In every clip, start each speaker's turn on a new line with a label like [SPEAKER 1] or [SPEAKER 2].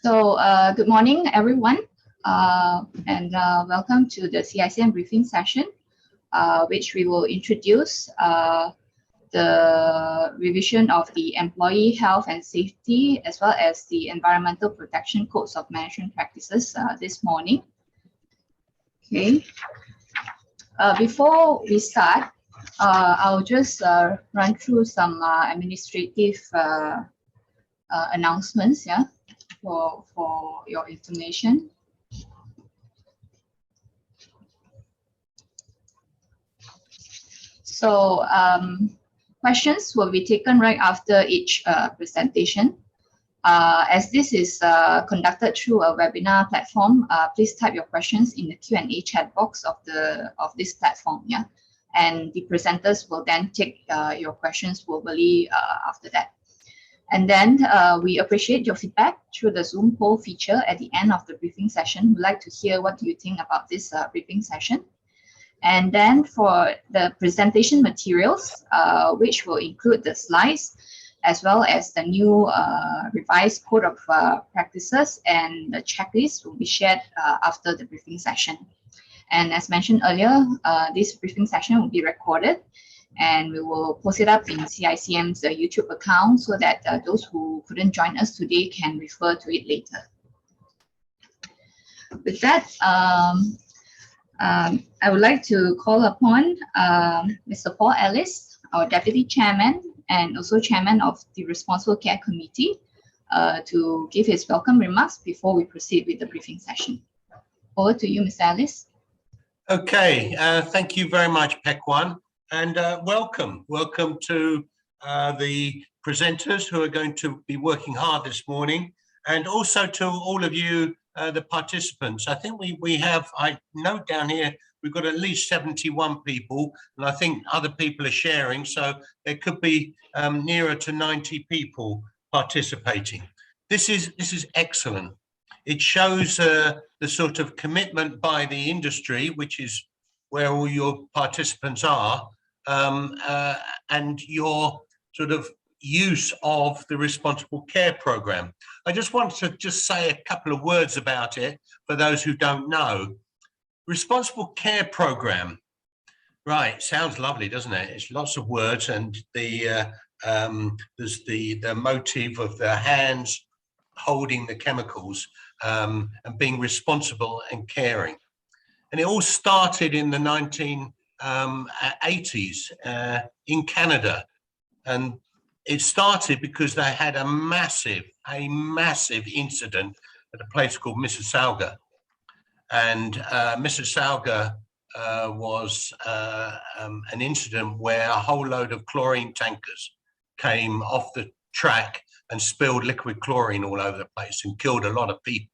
[SPEAKER 1] Good morning, everyone, and welcome to the CICM briefing session, which we will introduce the revision of the Employee Health and Safety as well as the Environmental Protection Codes of Management Practices this morning. Okay. Before we start, I'll just run through some administrative announcements, yeah, for your information. So questions will be taken right after each presentation. As this is conducted through a webinar platform, please type your questions in the Q&A chat box of this platform, yeah, and the presenters will then take your questions verbally after that. And then we appreciate your feedback through the Zoom poll feature at the end of the briefing session. We'd like to hear what do you think about this briefing session. And then for the presentation materials, which will include the slides, as well as the new revised code of practices and the checklist will be shared after the briefing session. And as mentioned earlier, this briefing session will be recorded and we will post it up in CICM's YouTube account so that those who couldn't join us today can refer to it later. With that, I would like to call upon Mr. Paul Ellis, our Deputy Chairman and also Chairman of the Responsible Care Committee, to give his welcome remarks before we proceed with the briefing session. Over to you, Mr. Ellis.
[SPEAKER 2] Okay, thank you very much, Pekwan, and welcome to the presenters who are going to be working hard this morning, and also to all of you, the participants. I think we have, I note down here, we've got at least 71 people, and I think other people are sharing, so there could be nearer to 90 people participating. This is excellent. It shows the sort of commitment by the industry, which is where all your participants are, and your sort of use of the Responsible Care Programme. I just want to just say a couple of words about it for those who don't know. Responsible Care Programme, right, sounds lovely, doesn't it? It's lots of words, and there's the motive of the hands holding the chemicals and being responsible and caring. And it all started in the 1980s in Canada, and it started because they had a massive incident at a place called Mississauga. And Mississauga was an incident where a whole load of chlorine tankers came off the track and spilled liquid chlorine all over the place and killed a lot of people.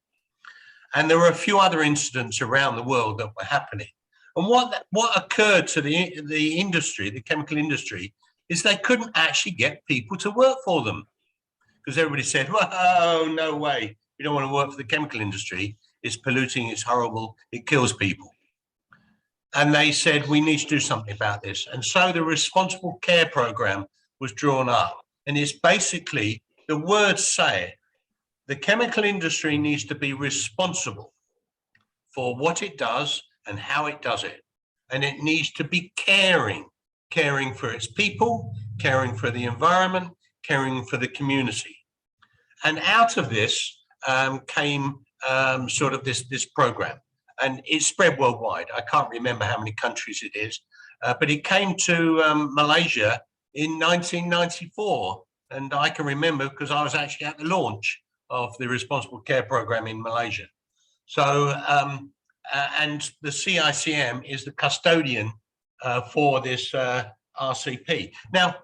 [SPEAKER 2] And there were a few other incidents around the world that were happening. And what occurred to the industry, the chemical industry, is they couldn't actually get people to work for them, because everybody said, "Whoa, no way, you don't want to work for the chemical industry. It's polluting, it's horrible, it kills people." And they said, we need to do something about this. And so the Responsible Care Programme was drawn up. And it's basically, the words say it, the chemical industry needs to be responsible for what it does and how it does it. And it needs to be caring for its people, caring for the environment, caring for the community. And out of this came sort of this program, and it spread worldwide. I can't remember how many countries it is, but it came to Malaysia in 1994. And I can remember because I was actually at the launch of the Responsible Care Programme in Malaysia. So, and the CICM is the custodian for this RCP. Now,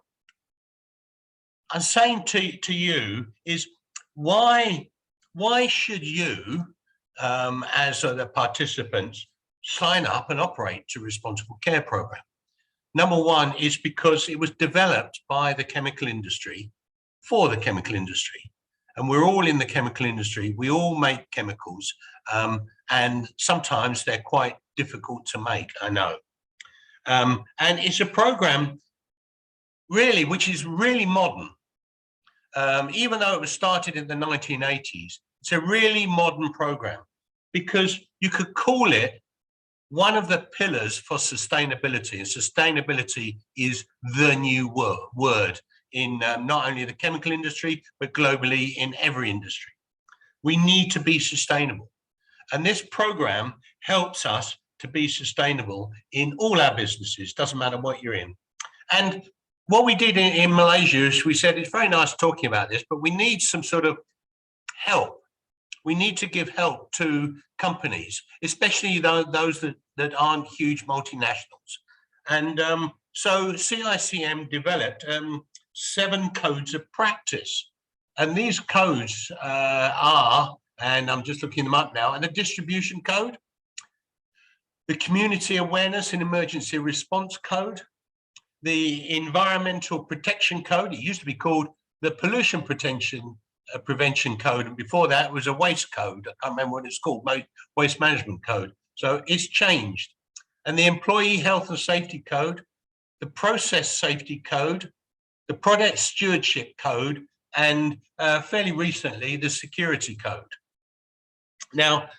[SPEAKER 2] I'm saying to you is why should you, as the participants, sign up and operate to Responsible Care Programme? Number one is because it was developed by the chemical industry for the chemical industry. And we're all in the chemical industry. We all make chemicals. And sometimes they're quite difficult to make, I know. And it's a program really, which is really modern. Even though it was started in the 1980s, It's a really modern program because you could call it one of the pillars for sustainability. And sustainability is the new word in not only the chemical industry, but globally in every industry. We need to be sustainable. And this program helps us to be sustainable in all our businesses, doesn't matter what you're in. And what we did in Malaysia is we said, it's very nice talking about this, but we need some sort of help. We need to give help to companies, especially those that aren't huge multinationals. And so CICM developed 7 codes of practice. And these codes are, and I'm just looking them up now, and the distribution code, the community awareness and emergency response code, the environmental protection code. It used to be called the pollution prevention code, and before that it was a waste code. I can't remember what it's called, waste management code. So it's changed. And the employee health and safety code, the process safety code, the product stewardship code, and fairly recently the security code. Now,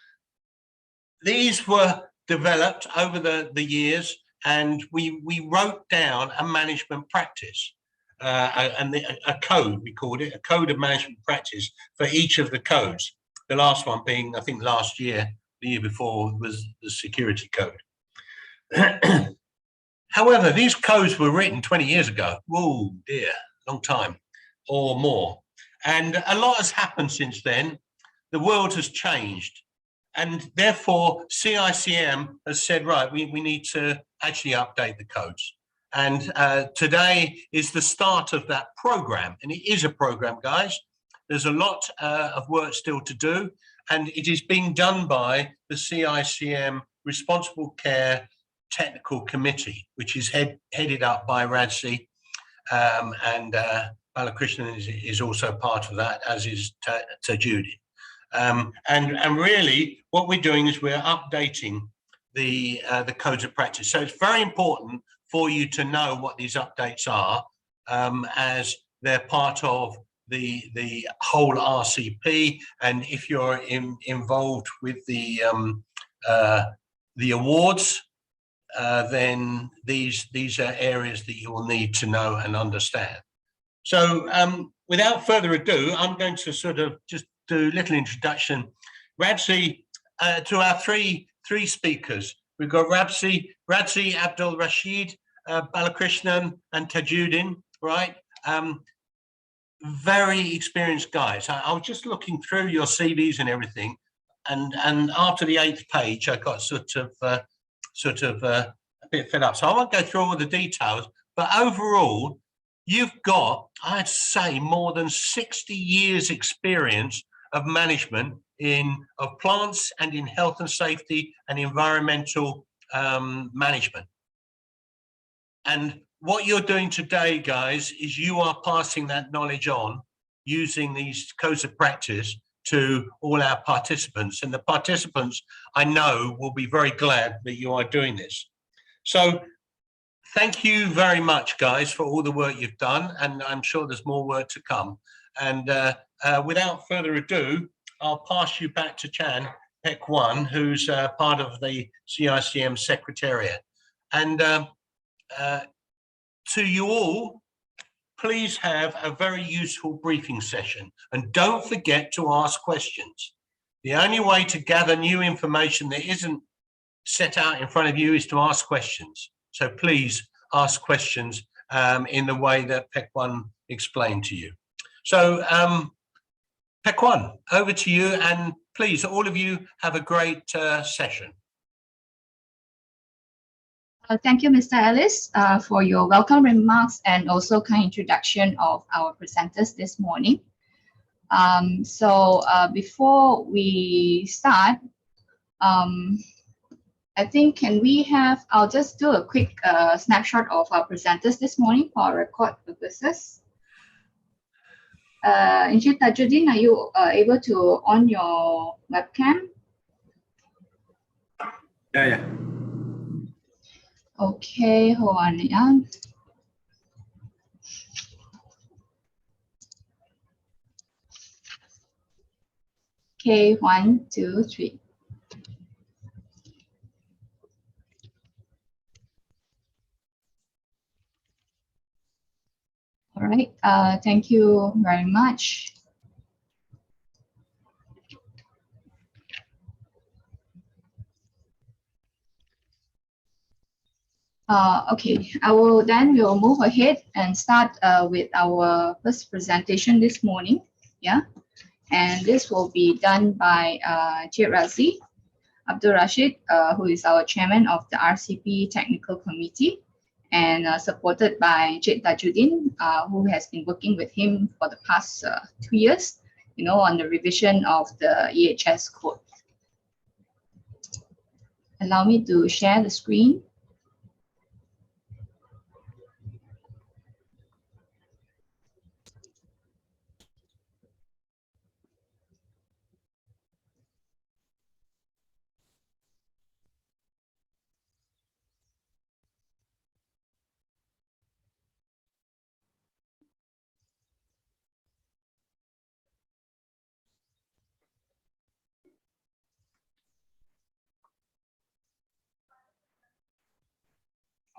[SPEAKER 2] these were developed over the years, and we wrote down a management practice, a code, we called it, a code of management practice for each of the codes. The last one being, I think last year, the year before, was the security code. However, these codes were written 20 years ago. Oh dear, long time or more. And a lot has happened since then. The world has changed. And therefore, CICM has said, right, we need to actually update the codes. And today is the start of that program. And it is a program, guys. There's a lot of work still to do. And it is being done by the CICM Responsible Care Technical Committee, which is headed up by Radzi. And Balakrishnan is also part of that, as is Tajuddin. And really what we're doing is we're updating the codes of practice. So it's very important for you to know what these updates are, as they're part of the whole RCP. And if you're involved with the awards, then these are areas that you will need to know and understand. So without further ado, I'm going to sort of just do a little introduction. Radzi, to our three speakers. We've got Radzi Abdul Rashid, Balakrishnan, and Tajuddin, right? Very experienced guys. I was just looking through your CVs and everything, and after the 8th page, I got sort of a bit fed up. So I won't go through all the details, but overall, you've got, I'd say, more than 60 years experience of management of plants and in health and safety and environmental management. And what you're doing today, guys, is you are passing that knowledge on using these codes of practice to all our participants. And the participants, I know, will be very glad that you are doing this. So thank you very much, guys, for all the work you've done. And I'm sure there's more work to come. And without further ado, I'll pass you back to Chan Pek-Wan, who's part of the CICM Secretariat. And to you all, please have a very useful briefing session. And don't forget to ask questions. The only way to gather new information that isn't set out in front of you is to ask questions. So please ask questions in the way that Pek-Wan explained to you. So Pek-Wan, over to you, and please, all of you, have a great session.
[SPEAKER 1] Thank you, Mr. Ellis, for your welcome remarks and also kind introduction of our presenters this morning. Before we start, I think I'll just do a quick snapshot of our presenters this morning for our record purposes. Encik Tajuddin, are you able to on your webcam?
[SPEAKER 3] Yeah.
[SPEAKER 1] Okay, hold on. Yeah. Okay, 1, 2, 3. All right, thank you very much. Okay, we'll move ahead and start with our first presentation this morning. Yeah, and this will be done by Cik Razi Abdul Rashid, who is our chairman of the RCP Technical Committee, and supported by Cik Tajuddin, who has been working with him for the past 2 years, on the revision of the EHS Code. Allow me to share the screen.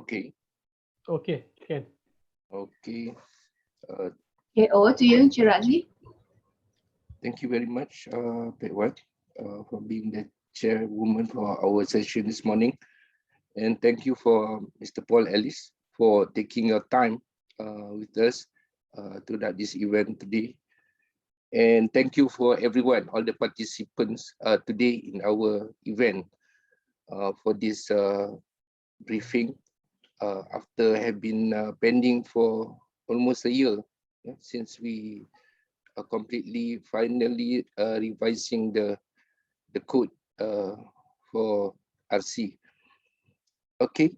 [SPEAKER 3] Okay.
[SPEAKER 4] Okay, can.
[SPEAKER 3] Okay.
[SPEAKER 1] Okay, over to you, Chiraji.
[SPEAKER 3] Thank you very much, Petwan, for being the chairwoman for our session this morning. And thank you for Mr. Paul Ellis for taking your time with us to this event today. And thank you for everyone, all the participants today in our event for this briefing after have been pending for almost a year since we are completely finally revising the code for RC. Okay,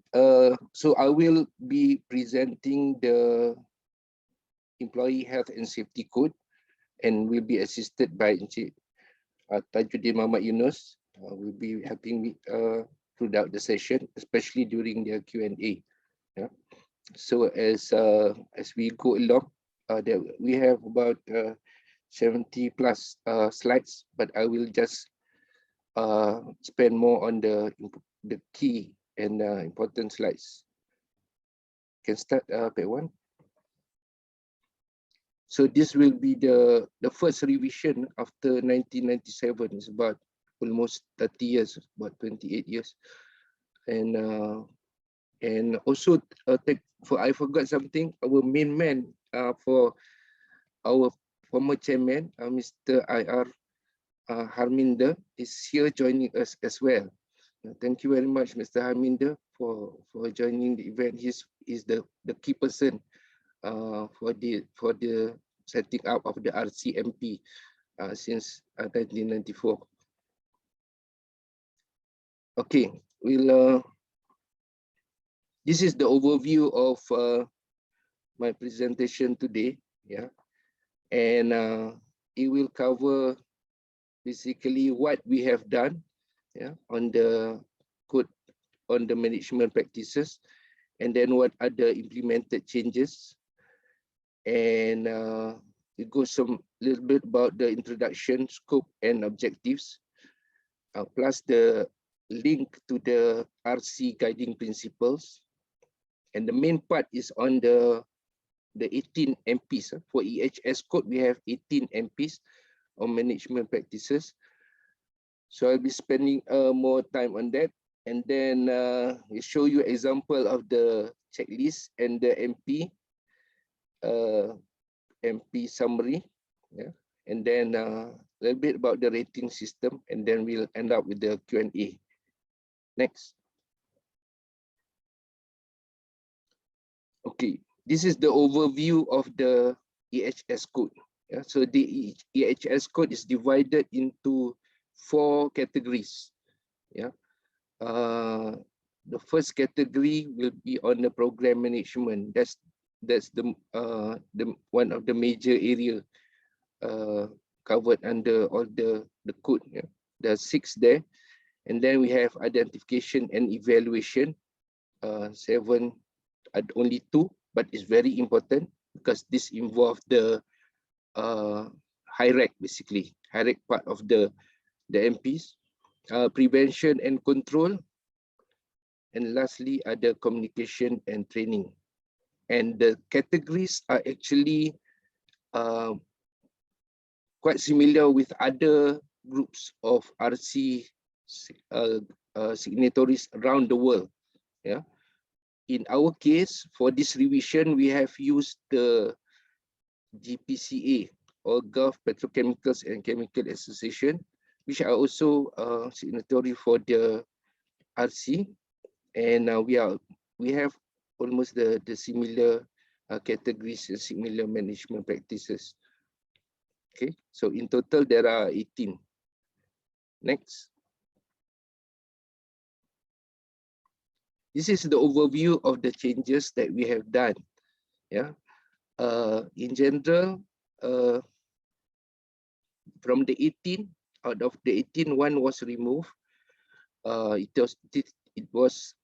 [SPEAKER 3] so I will be presenting the Employee Health and Safety Code and will be assisted by Encik Tajuddin Muhammad Yunus, will be helping me throughout the session, especially during the Q&A. Yeah. So as we go along, we have about 70 plus slides, but I will just spend more on the key and important slides. Can start, Petwan. So this will be the first revision after 1997. It's about almost 30 years, about 28 years. And also, I forgot something. Our main man for our former chairman, Mr. IR Harminder, is here joining us as well. Thank you very much, Mr. Harminder, for joining the event. He's the key person for the setting up of the RCMP since 1994. Okay, this is the overview of my presentation today. Yeah, and it will cover basically what we have done, yeah, on the code, on the management practices, and then what are the implemented changes, and it goes some little bit about the introduction, scope, and objectives, plus the link to the RC guiding principles. And the main part is on the 18 MPs. For EHS Code, we have 18 MPs on management practices. So I'll be spending more time on that. And then we show you example of the checklist and the MP summary. Yeah. And then a little bit about the rating system, and then we'll end up with the Q&A. Next. Okay, this is the overview of the EHS Code. Yeah, so the EHS Code is divided into 4 categories. Yeah, the first category will be on the program management. That's the one of the major area covered under all the code. Yeah, there are 6 there, and then we have identification and evaluation. 7. Only 2, but it's very important because this involves the hierarchy basically. hierarchy part of the MPs, prevention and control, and lastly ada communication and training. And the categories are actually quite similar with other groups of RC signatories around the world. Yeah. In our case, for this revision, we have used the GPCA, or Gulf Petrochemicals and Chemical Association, which are also signatory for the RC, and we have almost the similar categories and similar management practices. Okay, so in total there are 18. Next. This is the overview of the changes that we have done. Yeah. In general, from the 18, out of the 18, one was removed. It was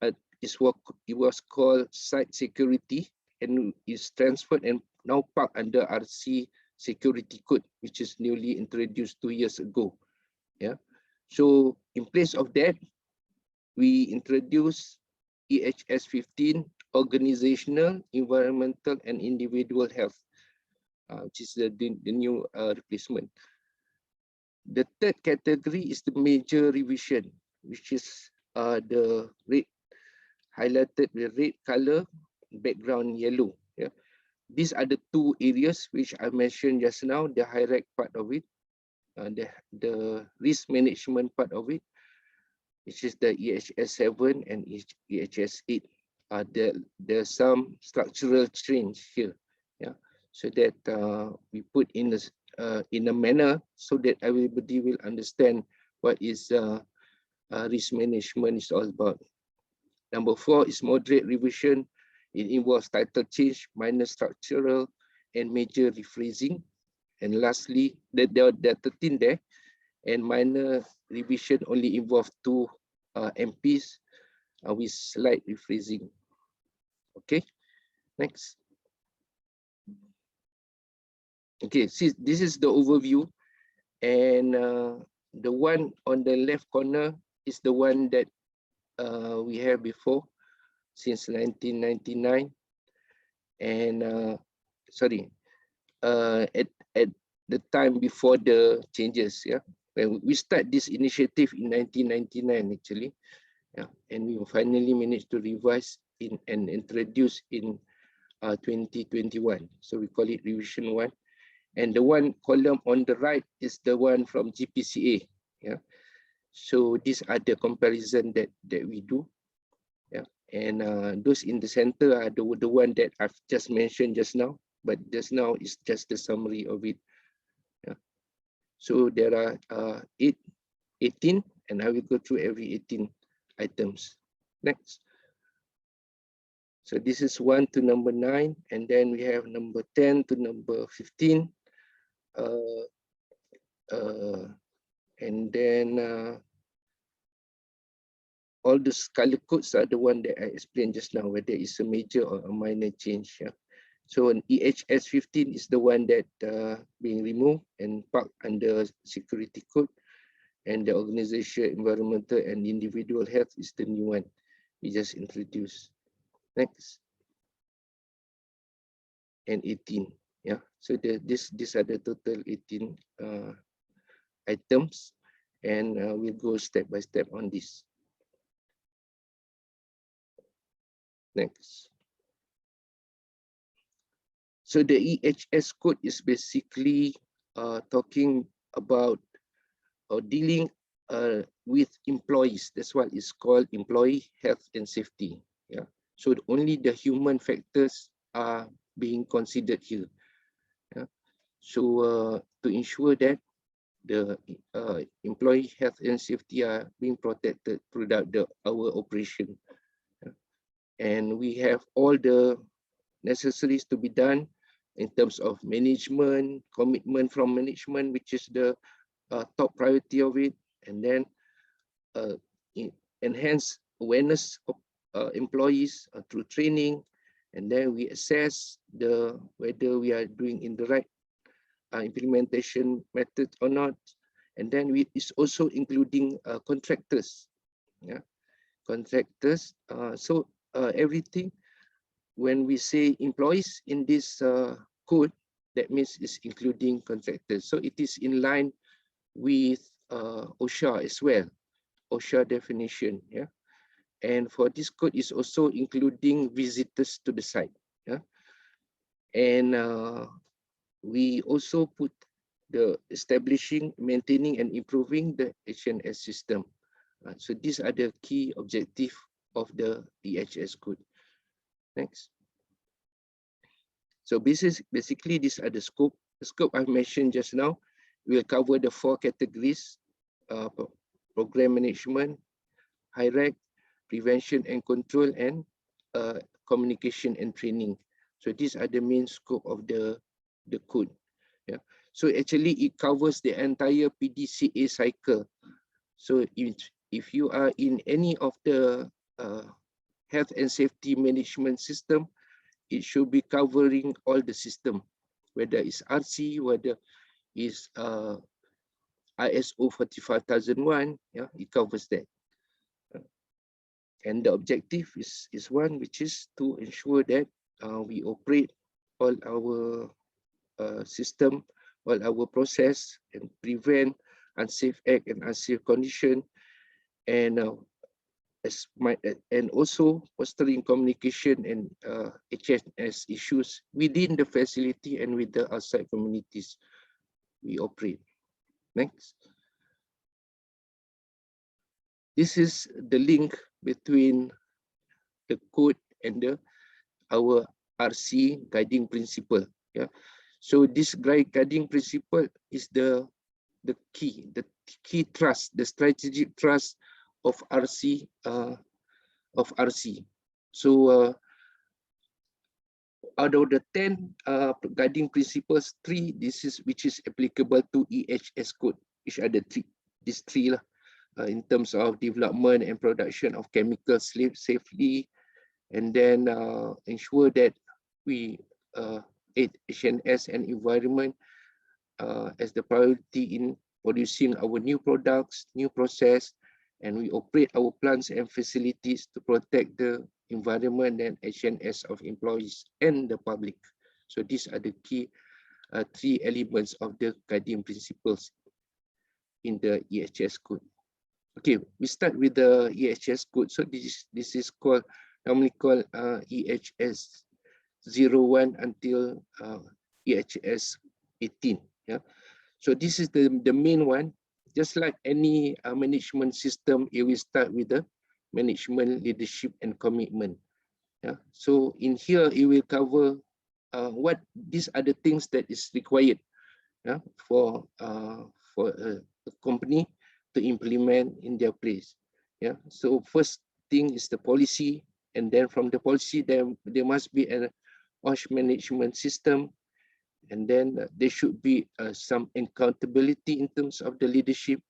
[SPEAKER 3] called site security and is transferred and now parked under RC security code, which is newly introduced 2 years ago. Yeah. So in place of that, we introduced EHS 15, organizational, environmental, and individual health, which is the new replacement. The third category is the major revision, which is the red, highlighted with red color, background yellow. Yeah. These are the two areas which I mentioned just now, the hierarchy part of it, the risk management part of it, which is the EHS 7 and EHS 8. There's some structural change here. Yeah. So that we put in a manner so that everybody will understand what is risk management is all about. Number 4 is moderate revision. It involves title change, minor structural, and major rephrasing. And lastly, there are 13 there, and minor revision only involve 2 MPs with slight rephrasing. Okay, next. Okay, see, this is the overview, and the one on the left corner is the one that we have before since 1999, and at the time before the changes. Yeah, when we start this initiative in 1999 actually, yeah, and we finally managed to revise in and introduce in 2021. So we call it revision 1. And the one column on the right is the one from GPCA. Yeah. So these are the comparison that we do. Yeah. And those in the center are the one that I've just mentioned just now, but just now is just the summary of it. Yeah. So there are 18, and I will go through every 18 items. Next. So this is 1 to number 9, and then we have number 10 to number 15. And then all the color codes are the one that I explained just now, whether it's a major or a minor change. Yeah. So an EHS 15 is the one that being removed and parked under security code, and the organization, environmental, and individual health is the new one we just introduced. Next. And 18. Yeah, so these are the total 18 items, and we'll go step by step on this. Next. So the EHS code is basically talking about or dealing with employees. That's what it's called, employee health and safety. Yeah. So only the human factors are being considered here. Yeah. So to ensure that the employee health and safety are being protected throughout our operation. Yeah. And we have all the necessaries to be done in terms of management, commitment from management, which is the top priority of it, and then enhance awareness of employees through training, and then we assess whether we are doing in the right implementation method or not. And then it's also including contractors. Yeah, contractors. So everything, when we say employees in this code, that means it's including contractors. So it is in line with OSHA as well, OSHA definition. Yeah, and for this code is also including visitors to the site. Yeah, and we also put the establishing, maintaining, and improving the HNS system. So these are the key objectives of the EHS code. Next. So basically these are the scope. The scope I mentioned just now will cover the 4 categories: program management, hierarchy, prevention and control, and communication and training. So these are the main scope of the code. Yeah. So actually it covers the entire PDCA cycle. So if you are in any of the health and safety management system, it should be covering all the system, whether it's RC, whether it's ISO 45001, yeah, it covers that. And the objective is one, which is to ensure that we operate all our system, all our process, and prevent unsafe act and unsafe condition, and and also fostering communication and HNS issues within the facility and with the outside communities we operate. Next. This is the link between the code and our RC guiding principle. Yeah. So this guiding principle is the key trust, the strategic trust of RC. So out of the 10 guiding principles, 3 which is applicable to EHS code, which are these three in terms of development and production of chemicals safely, and then ensure that we aid HNS and environment as the priority in producing our new products, new process, and we operate our plants and facilities to protect the environment and HNS of employees and the public. So these are the key 3 elements of the guiding principles in the EHS code. Okay, we start with the EHS code. So this is normally called EHS 01 until EHS 18. Yeah. So this is the main one. Just like any management system, it will start with the management, leadership, and commitment. Yeah. So in here, it will cover what these are the things that is required, yeah, for a company to implement in their place. Yeah. So first thing is the policy, and then from the policy, there must be an OSH management system. And then there should be some accountability in terms of the leadership.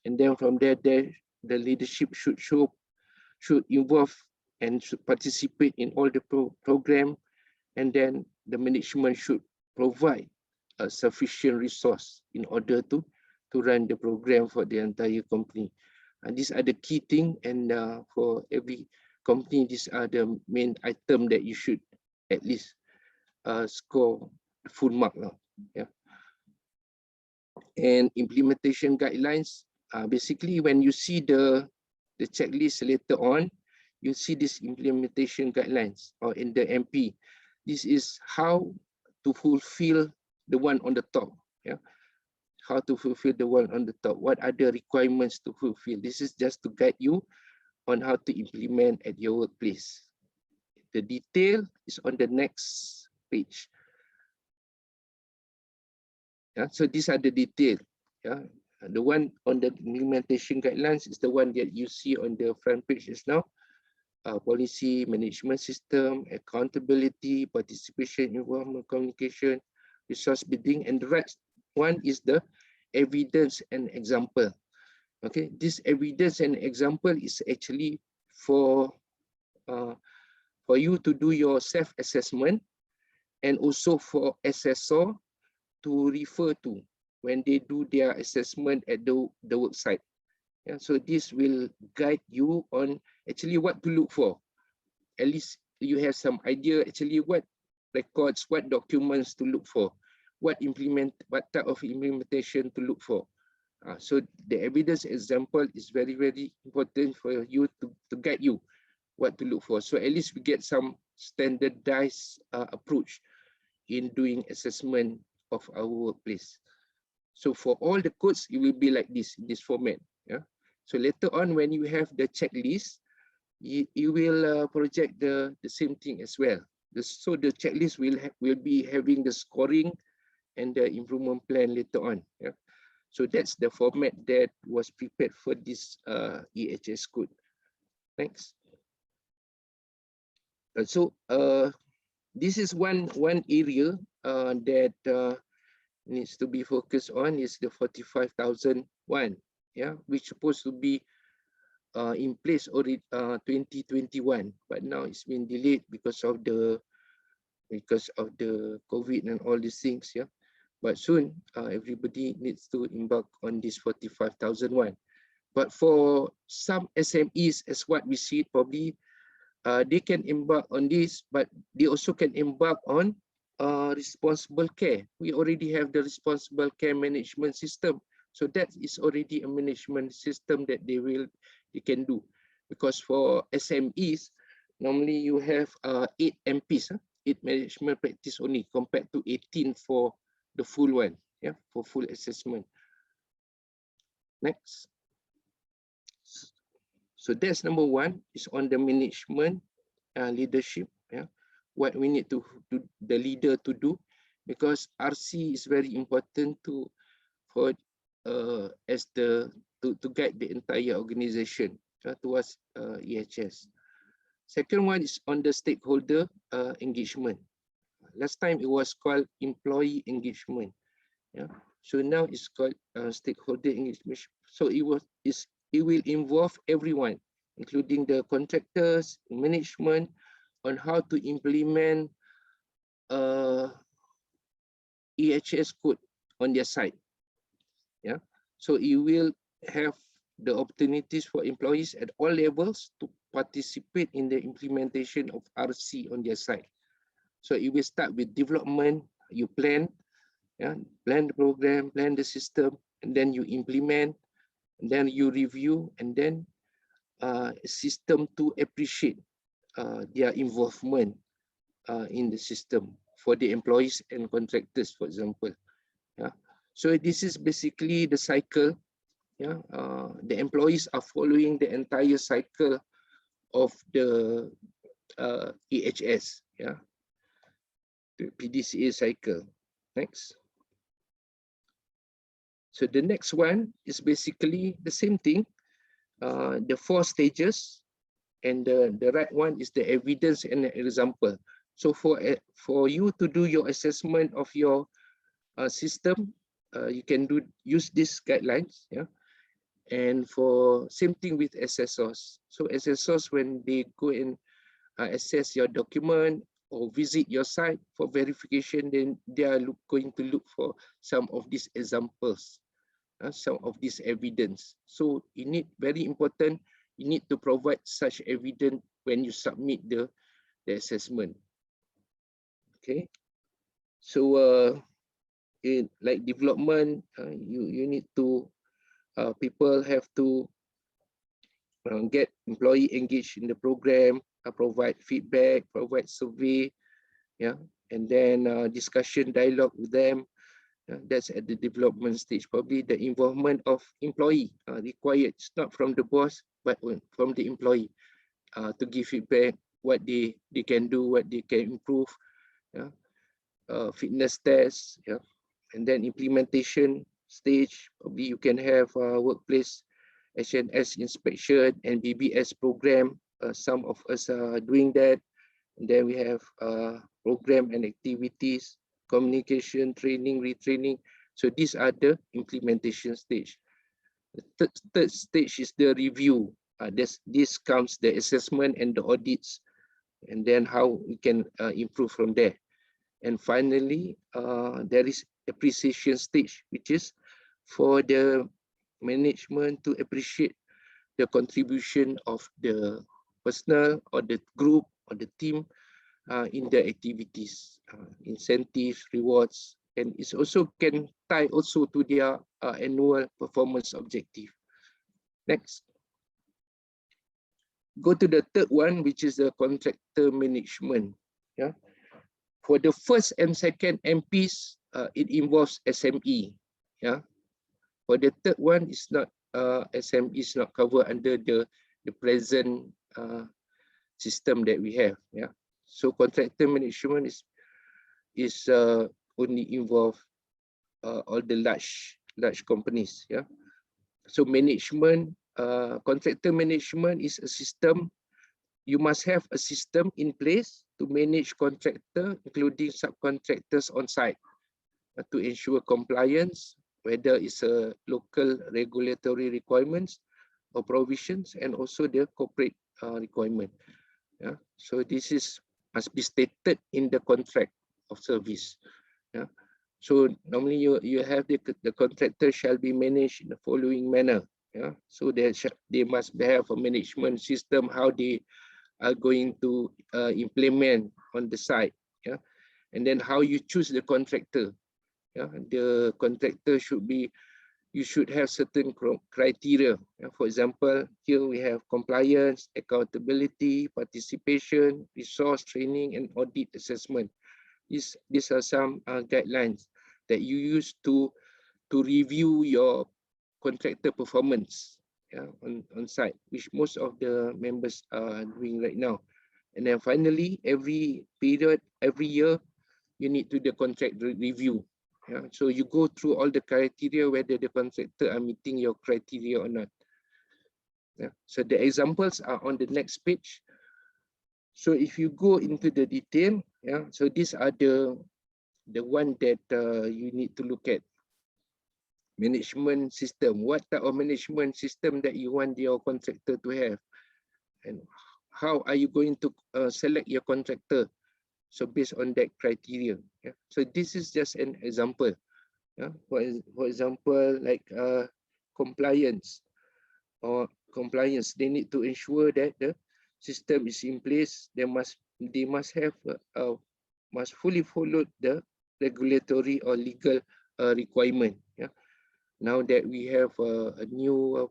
[SPEAKER 3] And then from there, the leadership should involve and should participate in all the program. And then the management should provide a sufficient resource in order to run the program for the entire company. And these are the key things. And for every company, these are the main item that you should at least score full mark now. Yeah. And implementation guidelines, basically when you see the checklist later on, you see this implementation guidelines or in the MP. This is how to fulfill the one on the top. Yeah. How to fulfill the one on the top. What are the requirements to fulfill? This is just to guide you on how to implement at your workplace. The detail is on the next page. Yeah, so these are the detail. Yeah, the one on the implementation guidelines is the one that you see on the front page just now. Policy, management system, accountability, participation, involvement, communication, resource bidding, and the right one is the evidence and example. Okay, this evidence and example is actually for you to do your self-assessment, and also for assessor to refer to when they do their assessment at the work site. Yeah, so this will guide you on actually what to look for. At least you have some idea actually what records, what documents to look for, what type of implementation to look for. So the evidence example is very, very important for you to guide you what to look for. So at least we get some standardized approach in doing assessment of our workplace. So for all the codes, it will be like this, in this format. Yeah. So later on, when you have the checklist, you will project the same thing as well. So the checklist will be having the scoring and the improvement plan later on. Yeah. So that's the format that was prepared for this EHS code. Thanks. So this is one area that needs to be focused on is the 45,001, yeah, which supposed to be in place already 2021, but now it's been delayed because of the COVID and all these things, yeah. But soon everybody needs to embark on this 45,001. But for some SMEs, as what we see, probably they can embark on this, but they also can embark on responsible care. We already have the responsible care management system, so that is already a management system that they can do. Because for SMEs, normally you have 8 MPs, 8 management practice only, compared to 18 for the full one, yeah, for full assessment. Next. So that's number one, is on the management leadership, yeah. What we need to the leader to do, because RC is very important to guide the entire organization towards EHS. Second one is on the stakeholder engagement. Last time it was called employee engagement, yeah. So now it's called stakeholder engagement. So it will involve everyone, including the contractors, management, on how to implement EHS code on their side. Yeah, so it will have the opportunities for employees at all levels to participate in the implementation of RC on their side. So it will start with development. You plan, yeah, plan the program, plan the system, and then you implement, and then you review, and then system to appreciate their involvement in the system for the employees and contractors, for example. Yeah. So this is basically the cycle. Yeah. The employees are following the entire cycle of the EHS. Yeah. The PDCA cycle. Next. So the next one is basically the same thing. The 4 stages, and the right one is the evidence and the example. So for you to do your assessment of your system, you can use these guidelines, yeah. And for same thing with assessors. So assessors, when they go and assess your document or visit your site for verification, then they are going to look for some of these examples, some of this evidence. So you need, very important, you need to provide such evidence when you submit the assessment. Okay, so in like development, you need to people have to get employee engaged in the program, provide feedback, provide survey, yeah, and then discussion, dialogue with them. That's at the development stage. Probably the involvement of employee required. It's not from the boss, but from the employee to give feedback, what they can do, what they can improve. Yeah. Fitness tests, yeah. And then implementation stage. Probably you can have workplace HNS inspection and BBS program. Some of us are doing that. And then we have program and activities, communication, training, retraining. So these are the implementation stage. The third stage is the review. This comes the assessment and the audits, and then how we can improve from there. And finally, there is appreciation stage, which is for the management to appreciate the contribution of the personnel or the group or the team in the activities, incentives, rewards, and it also can tie also to their annual performance objective. Next. Go to the third one, which is the contractor management. Yeah. For the first and second MPs, it involves SME. Yeah. For the third one, it's not SME is not covered under the present system that we have. Yeah. So contractor management is only involve all the large companies. Yeah. So management, contractor management is a system. You must have a system in place to manage contractor, including subcontractors on site, to ensure compliance, whether it's a local regulatory requirements or provisions, and also the corporate requirement. Yeah. So this must be stated in the contract of service. Yeah. So normally you have the contractor shall be managed in the following manner. Yeah. So they must have a management system, how they are going to implement on the site. Yeah. And then how you choose the contractor. Yeah. The contractor you should have certain criteria. Yeah. For example, here we have compliance, accountability, participation, resource training, and audit assessment. These are some guidelines that you use to review your contractor performance, yeah, on site, which most of the members are doing right now. And then finally, every year, you need to do the contract review. Yeah. So you go through all the criteria, whether the contractor are meeting your criteria or not. Yeah. So the examples are on the next page. So if you go into the detail, yeah, so these are the one that you need to look at. Management system. What type of management system that you want your contractor to have, and how are you going to select your contractor? So based on that criteria. Yeah. So this is just an example. Yeah. For example, like compliance. They need to ensure that the system is in place. They must have must fully follow the regulatory or legal requirement. Yeah. Now that we have a new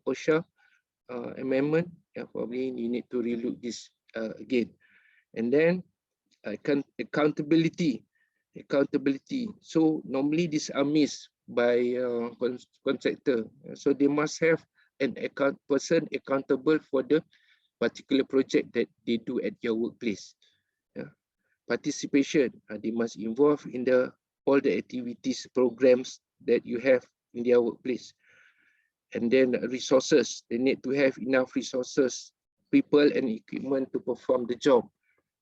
[SPEAKER 3] OSHA amendment, yeah, probably you need to relook this again. And then accountability. So normally these are missed by contractor. So they must have an person accountable for the particular project that they do at your workplace. Yeah. Participation. They must involve in all the activities, programs that you have in their workplace. And then resources. They need to have enough resources, people and equipment to perform the job.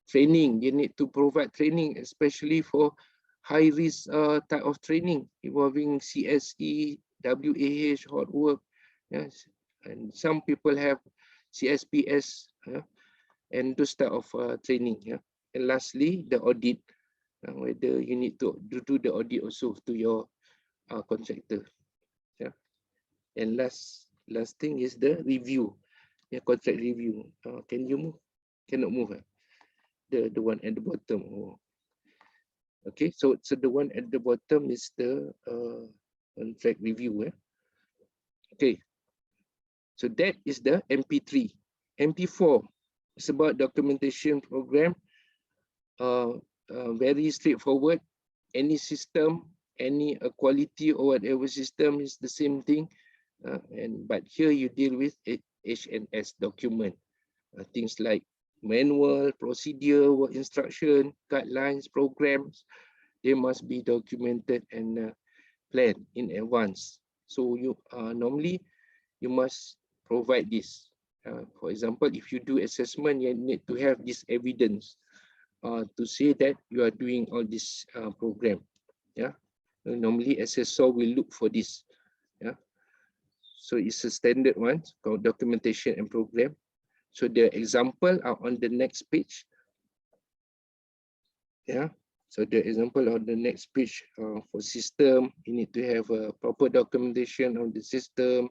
[SPEAKER 3] Training, you need to provide training, especially for high risk type of training involving CSE, WAH, hot work. Yes, and some people have CSPS, and those type of training. Yeah. And lastly, the audit, whether you need to do the audit also to your contractor. Yeah. And last thing is the review. Yeah, contract review. Can you move? Cannot move. The one at the bottom. Oh. Okay, so the one at the bottom is the contract review. Okay, so that is the MP3. MP4 is about documentation program. Very straightforward. Any system, any quality or whatever system is the same thing. But here you deal with HNS document. Things like manual, procedure, work instruction, guidelines, programs, they must be documented and planned in advance. So you normally you must provide this. For example, if you do assessment, you need to have this evidence to say that you are doing all this program. Yeah, normally assessor will look for this. Yeah, so it's a standard one called documentation and program. So the example are on the next page. Yeah. So the example on the next page for system, you need to have a proper documentation of the system,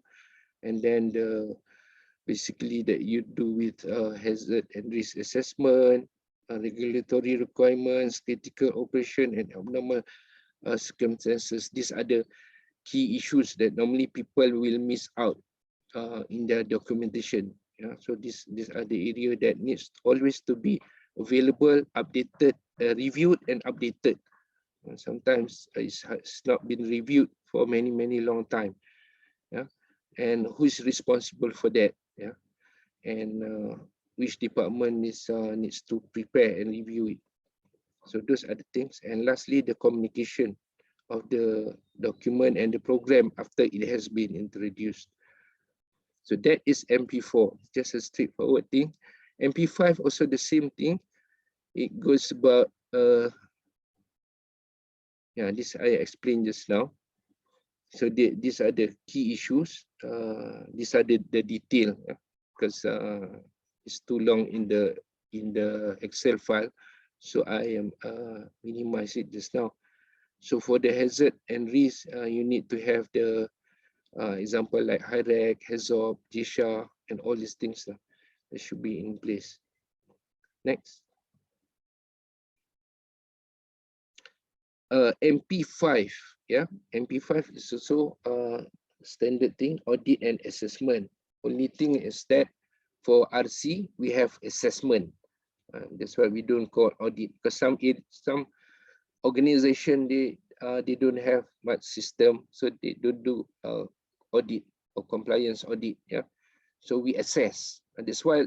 [SPEAKER 3] and then basically that you do with hazard and risk assessment, regulatory requirements, critical operation, and abnormal circumstances. These are the key issues that normally people will miss out in their documentation. Yeah, so these are the area that needs always to be available, updated, reviewed, and updated. And sometimes it's not been reviewed for many long time. Yeah, and who is responsible for that? Yeah, and which department needs to prepare and review it. So those are the things. And lastly, the communication of the document and the program after it has been introduced. So that is MP4, just a straightforward thing. MP5 also the same thing. It goes about, yeah, this I explained just now. So these are the key issues. These are the detail, because it's too long in the Excel file. So I am minimize it just now. So for the hazard and risk, you need to have the example like HIREC, HAZOP, GISHA, and all these things that should be in place. Next. MP5, yeah, MP5 is also a standard thing, audit and assessment. Only thing is that for RC, we have assessment. That's why we don't call audit, because some organization they don't have much system, so they don't do audit or compliance audit. Yeah, so we assess, and that's why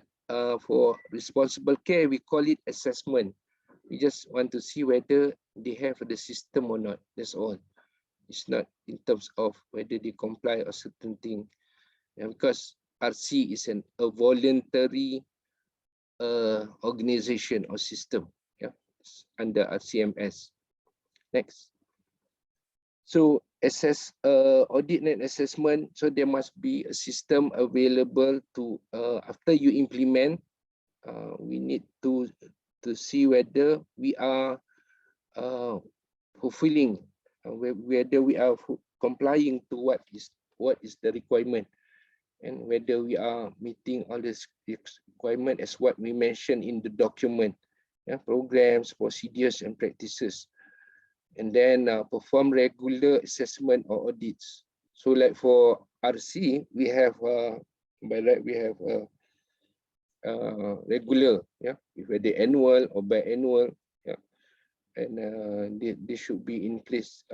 [SPEAKER 3] for responsible care we call it assessment. We just want to see whether they have the system or not. That's all. It's not in terms of whether they comply or certain thing. And because RC is a voluntary organization or system, yeah, it's under RCMS. Next. So assess audit net assessment. So there must be a system available to after you implement. We need to see whether we are fulfilling, whether we are complying to what is the requirement, and whether we are meeting all this requirement as what we mentioned in the document. Yeah, programs, procedures, and practices. And then perform regular assessment or audits. So like for RC, we have by right we have regular, yeah, whether annual or biannual, yeah, and they should be in place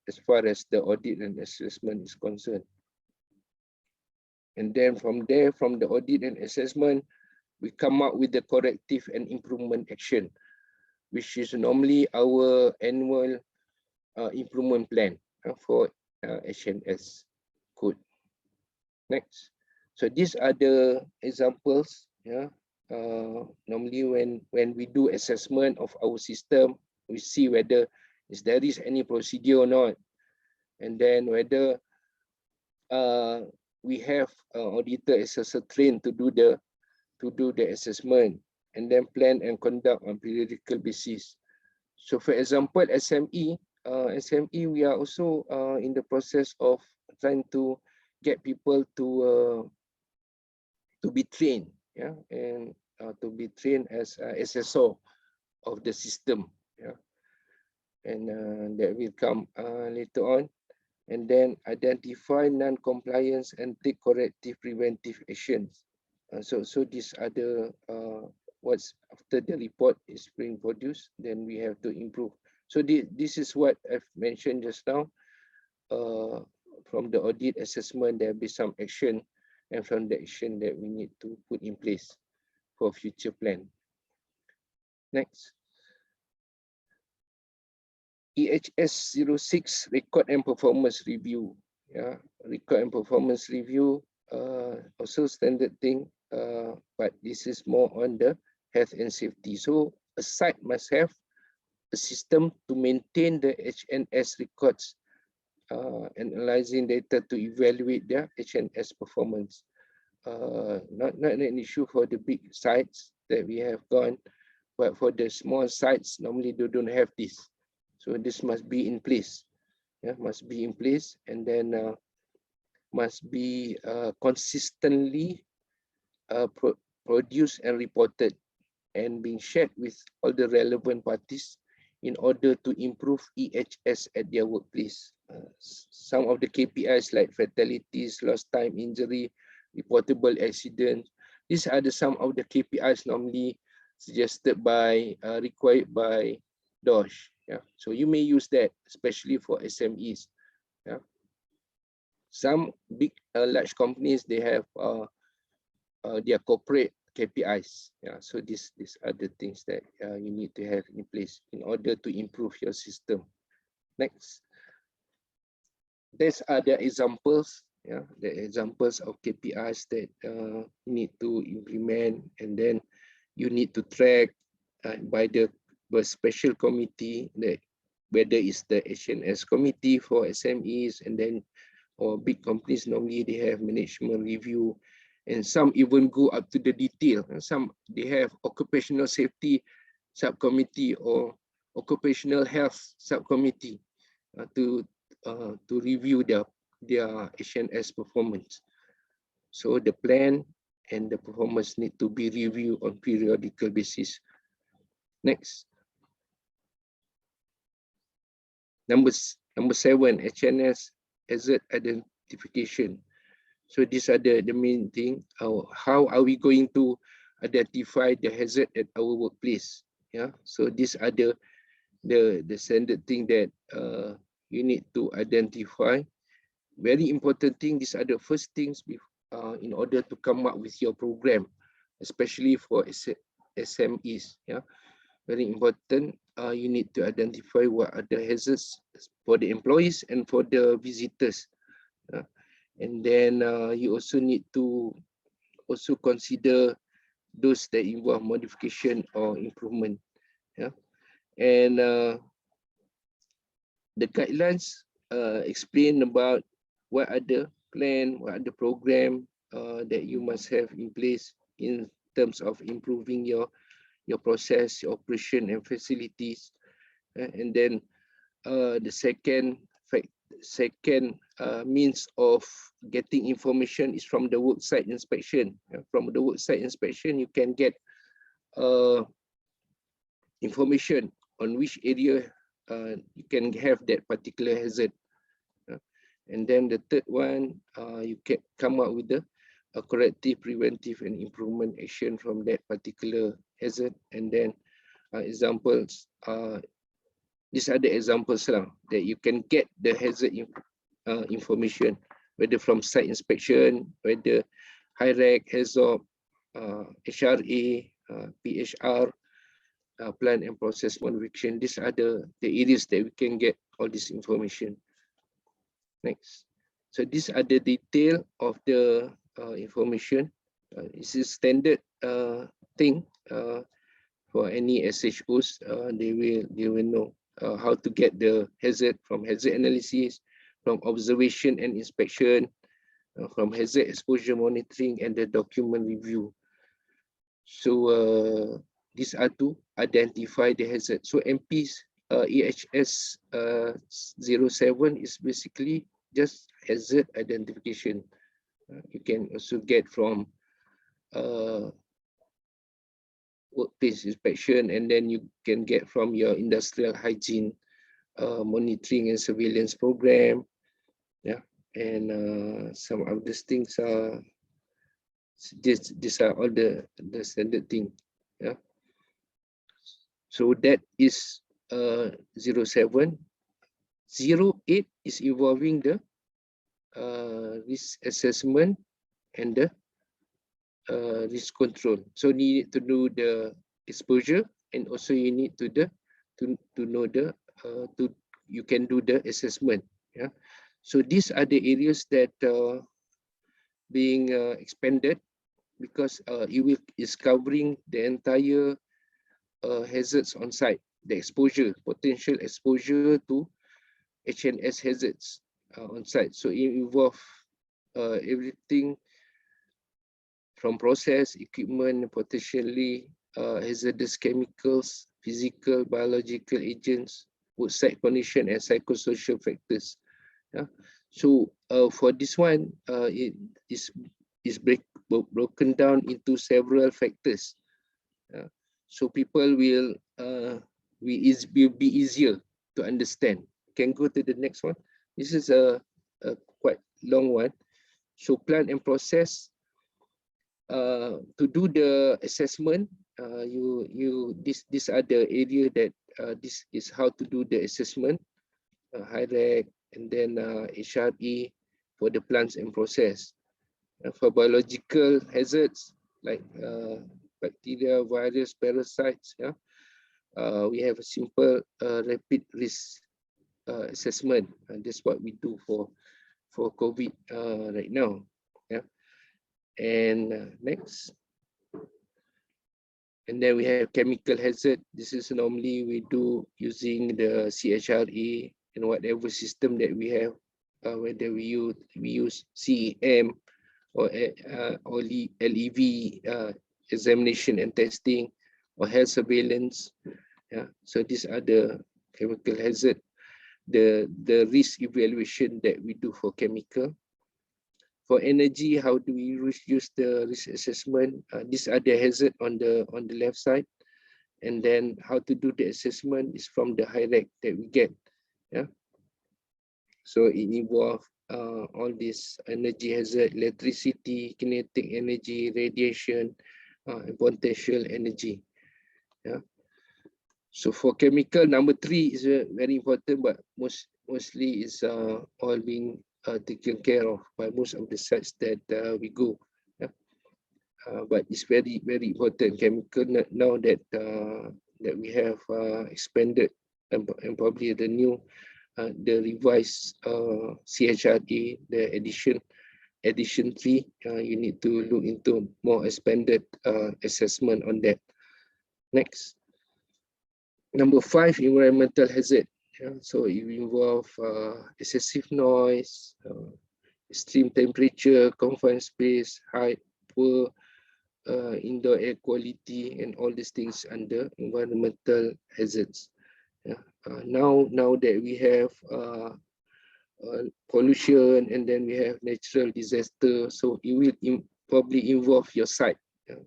[SPEAKER 3] as far as the audit and assessment is concerned. And then from there, from the audit and assessment, we come up with the corrective and improvement action, which is normally our annual improvement plan for HNS code. Next. So these are the examples. Yeah. Normally when we do assessment of our system, we see whether there is any procedure or not, and then whether we have auditor assessor trained to do the assessment, and then plan and conduct on periodical basis. So for example, SME, we are also in the process of trying to get people to be trained, yeah, and to be trained as SSO of the system, yeah, and that will come later on. And then identify non-compliance and take corrective preventive actions. So these are the what's after the report is being produced, then we have to improve. So this is what I've mentioned just now. From the audit assessment, there will be some action, and from the action that we need to put in place for future plan. Next. EHS 06 record and performance review. Yeah, record and performance review, also standard thing, but this is more on the health and safety. So a site must have a system to maintain the HNS records, analyzing data to evaluate their HNS performance. Not an issue for the big sites that we have gone. but for the small sites, normally they don't have this. So this must be in place. Yeah, must be in place, and then must be consistently produced and reported and being shared with all the relevant parties in order to improve EHS at their workplace. Some of the KPIs like fatalities, lost time injury, reportable accidents, these are some of the KPIs normally suggested by, required by DOSH. Yeah. So you may use that, especially for SMEs. Yeah. Some big, large companies, they have their corporate KPIs. Yeah. So these are the things that you need to have in place in order to improve your system. Next. These are the examples. Yeah, the examples of KPIs that you need to implement, and then you need to track by the special committee, that whether it's the HNS committee for SMEs, and then or big companies, normally they have management review, and some even go up to the detail. And some they have occupational safety subcommittee or occupational health subcommittee to review their HNS performance. So the plan and the performance need to be reviewed on periodical basis. Next. Number 7, HNS hazard identification. So these are the main thing. How are we going to identify the hazard at our workplace? Yeah. So these are the standard thing that you need to identify. Very important thing. These are the first things in order to come up with your program, especially for SMEs. Yeah. Very important. You need to identify what are the hazards for the employees and for the visitors. And then you also need to also consider those that involve modification or improvement. Yeah. And the guidelines explain about what are the plan, what are the program that you must have in place in terms of improving your process, your operation and facilities. And then the second means of getting information is from the worksite inspection. From the worksite inspection, you can get information on which area you can have that particular hazard. And then the third one, you can come up with a corrective, preventive and improvement action from that particular hazard. And then examples, these are the examples that you can get the hazard information, whether from site inspection, whether HIRAC, HAZOP, HRA, PHR, plan and process modification. These are the areas that we can get all this information. Next. So these are the detail of the information. This is standard thing for any SHOs. They will know how to get the hazard from hazard analysis, from observation and inspection, from hazard exposure monitoring and the document review. So these are to identify the hazard. So MP's EHS 07 is basically just hazard identification. You can also get from workplace inspection, and then you can get from your industrial hygiene monitoring and surveillance program. Yeah, and some of these things are these are all the standard thing. Yeah. So that is 07. 08 is involving the risk assessment and the risk control. So you need to do the exposure, and also you need to know the you can do the assessment. Yeah. So these are the areas that being expanded, because it is covering the entire hazards on site, the exposure, potential exposure to HNS hazards on site. So it involves everything from process, equipment, potentially hazardous chemicals, physical, biological agents, worksite condition, and psychosocial factors. Yeah. So for this one, it is broken down into several factors. So people will be easier to understand. Can go to the next one. This is a quite long one. So plan and process. To do the assessment, these are the area that this is how to do the assessment. HIREC, and then HRE for the plants and process. For biological hazards like bacteria, virus, parasites, yeah, we have a simple rapid risk assessment, and that's what we do for COVID right now. Yeah, and next. And then we have chemical hazard. This is normally we do using the CHRE and whatever system that we have, whether we use CICM or LEV examination and testing or health surveillance. Yeah, so these are the chemical hazard, the risk evaluation that we do for chemical. For energy, how do we use the risk assessment? These are the hazard on the left side, and then how to do the assessment is from the HIREC that we get. Yeah. So it involves all this energy hazard, electricity, kinetic energy, radiation, and potential energy. Yeah. So for chemical, number 3 is very important, but mostly is all being taken care of by most of the sites that we go. Yeah. But it's very, very important chemical now that that we have expanded and probably the new the revised CHRE, the edition 3. You need to look into more expanded assessment on that. Next. Number 5, environmental hazard. Yeah, so it involves excessive noise, extreme temperature, confined space, height, poor indoor air quality, and all these things under environmental hazards. Yeah. Now that we have pollution, and then we have natural disaster, so it will probably involve your site.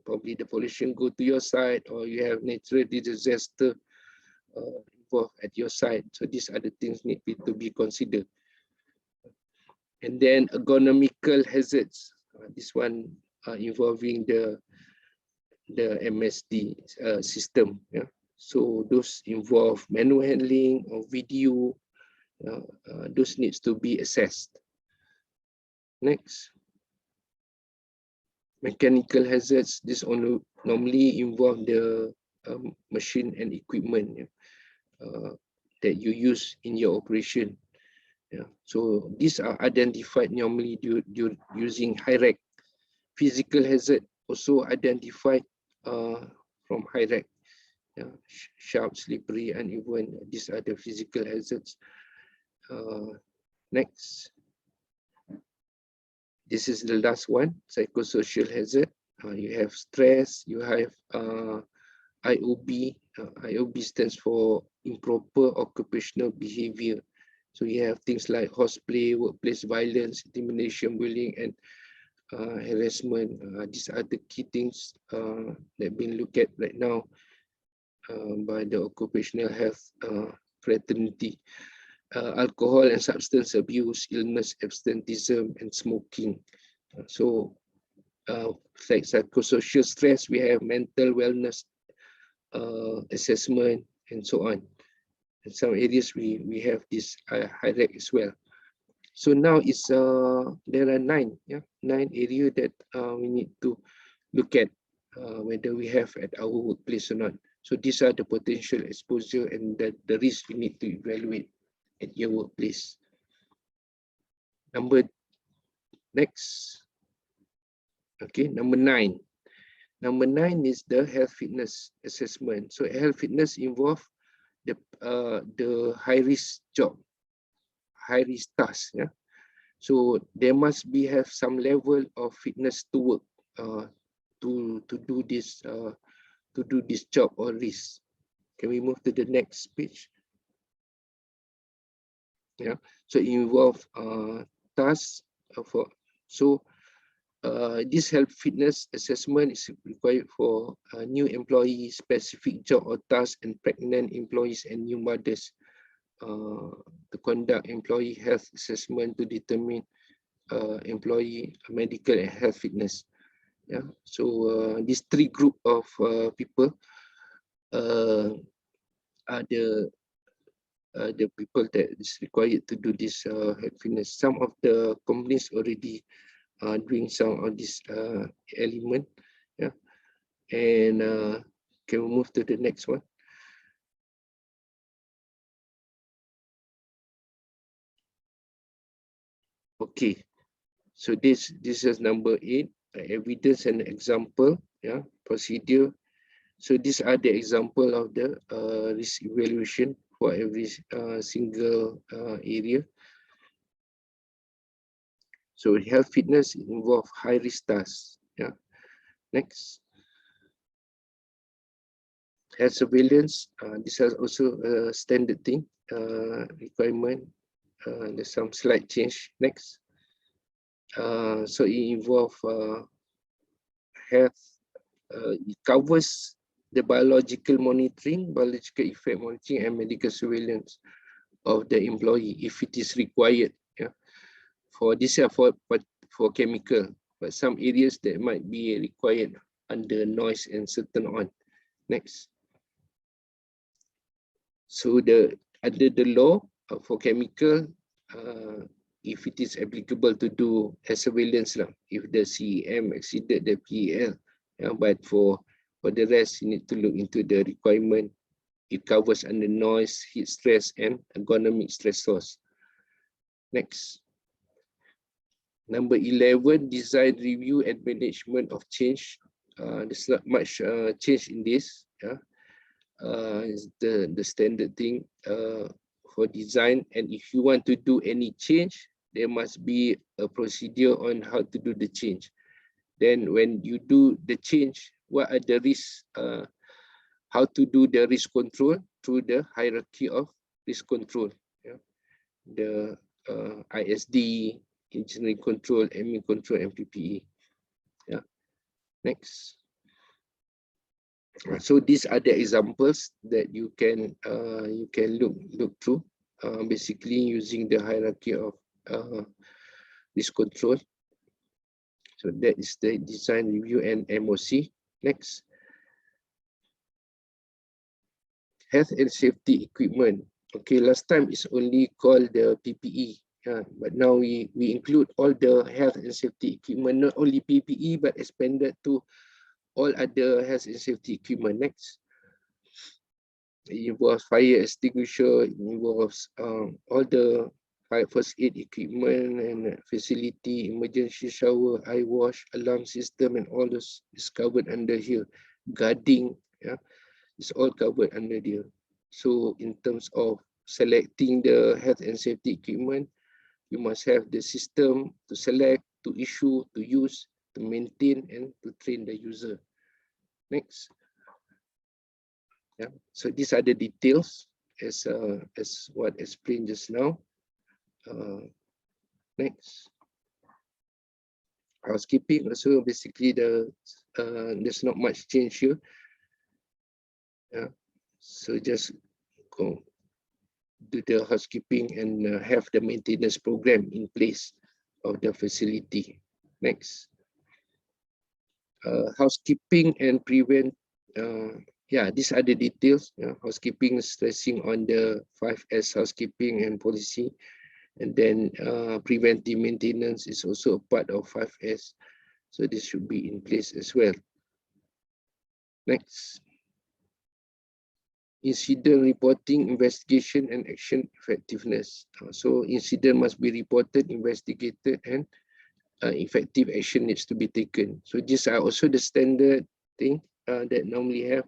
[SPEAKER 3] Probably the pollution go to your site, or you have natural disaster involved at your site. So these are the things need to be considered. And then ergonomical hazards. This one involving the MSD system. Yeah. So those involve manual handling or video. Those needs to be assessed. Next. Mechanical hazards. This normally involve the machine and equipment. Yeah. That you use in your operation. Yeah. So these are identified normally using HIREC. Physical hazard also identified from HIREC. Yeah. Sharp, slippery, uneven. These are the physical hazards. Next. This is the last one, psychosocial hazard. You have stress, you have IOB. IOB stands for improper occupational behavior. So you have things like horseplay, workplace violence, intimidation, bullying, and harassment. These are the key things that being looked at right now by the occupational health fraternity. Alcohol and substance abuse, illness, absenteeism, and smoking. So like psychosocial stress, we have mental wellness assessment, and so on. In some areas we have this HIREC as well. So now it's there are 9 areas that we need to look at whether we have at our workplace or not. So these are the potential exposure and the risk we need to evaluate at your workplace. Next. Okay, number 9. Number 9 is the health fitness assessment. So health fitness involve the high risk job, high risk task. Yeah. So there must have some level of fitness to work to do this to do this job or risk. Can we move to the next page? Yeah, so it involves tasks for, so this health fitness assessment is required for new employees, specific job or task, and pregnant employees and new mothers to conduct employee health assessment to determine employee medical and health fitness. Yeah, so these three group of people are the people that is required to do this health fitness. Some of the companies already doing some of this element. Yeah, and can we move to the next one? Okay, so this is number 8, evidence and example. Yeah, procedure. So these are the example of the risk evaluation for every single area. So health fitness involve high risk tasks. Yeah. Next. Health surveillance. This is also a standard thing requirement. There's some slight change. Next. So it involves health. It covers the biological monitoring, biological effect monitoring, and medical surveillance of the employee if it is required. Yeah. For this, for chemical, but some areas that might be required under noise and certain on. Next. So under the law for chemical, if it is applicable to do as surveillance, if the CICM exceeded the PEL, but for the rest, you need to look into the requirement. It covers under noise, heat stress, and ergonomic stressors. Next. Number 11, design review and management of change. There's not much change in this. Yeah. It's the standard thing for design. And if you want to do any change, there must be a procedure on how to do the change. Then when you do the change, what are the risks? How to do the risk control through the hierarchy of risk control. Yeah. The ISD, engineering control, admin control, and PPE. Yeah. Next. So these are the examples that you can look through, basically using the hierarchy of risk control. So that is the design review and MOC. Next. Health and safety equipment. Okay, last time it's only called the PPE, but now we include all the health and safety equipment, not only PPE, but expanded to all other health and safety equipment. Next. It involves fire extinguisher, it involves all the fire first aid equipment and facility, emergency shower, eye wash, alarm system, and all those is covered under here. Guarding, yeah, it's all covered under here. So in terms of selecting the health and safety equipment, you must have the system to select, to issue, to use, to maintain, and to train the user. Next. Yeah. So these are the details as what explained just now. Next. Housekeeping also basically there's not much change here. Yeah. So just go do the housekeeping and have the maintenance program in place of the facility. Next. Housekeeping and prevent. Yeah, these are the details. Housekeeping is stressing on the 5S housekeeping and policy, and then preventive maintenance is also a part of 5S. So this should be in place as well. Next. Incident reporting, investigation, and action effectiveness. So incident must be reported, investigated, and effective action needs to be taken. So these are also the standard thing that normally have.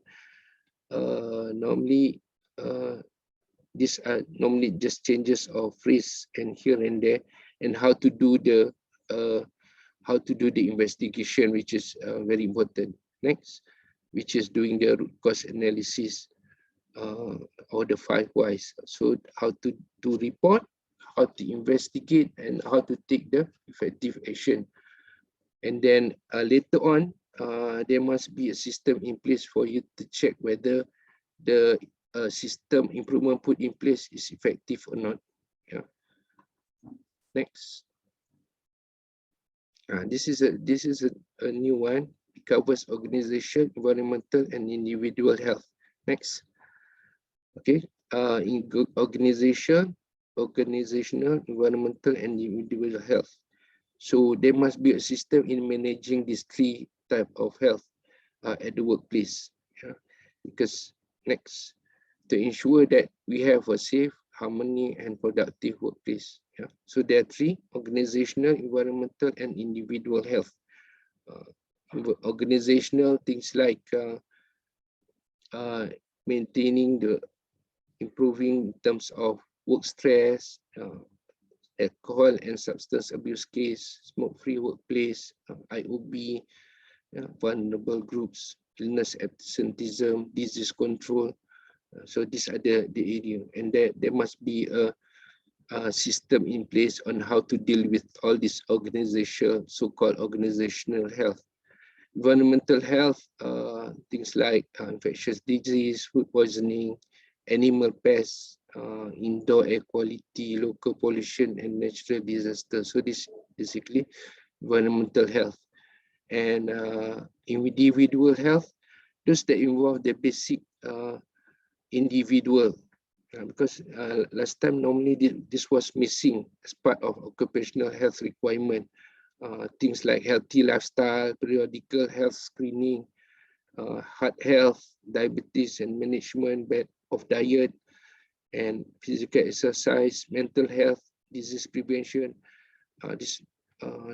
[SPEAKER 3] These are normally just changes of phrase and here and there, and how to do the investigation, which is very important. Next. which is doing the root cause analysis, or the 5 whys. So how to report, how to investigate, and how to take the effective action. And then later on, there must be a system in place for you to check whether the system improvement put in place is effective or not. Yeah. Next. This is a new one. It covers organization, environmental, and individual health. Next. Okay. In organizational, environmental, and individual health. So there must be a system in managing these 3 types of health at the workplace. Yeah. Because next, to ensure that we have a safe, harmony, and productive workplace. Yeah. So there are 3: organizational, environmental, and individual health. Organizational, things like maintaining improving in terms of work stress, alcohol and substance abuse case, smoke-free workplace, IOB, vulnerable groups, illness absenteeism, disease control. So these are the area, and there must be a system in place on how to deal with all this organizational, so-called organizational health. Environmental health, things like infectious disease, food poisoning, animal pests, indoor air quality, local pollution, and natural disasters. So this basically environmental health. And individual health, those that involve the basic individual, because last time normally this was missing as part of occupational health requirement. Things like healthy lifestyle, periodical health screening, heart health, diabetes and management of diet, and physical exercise, mental health, disease prevention.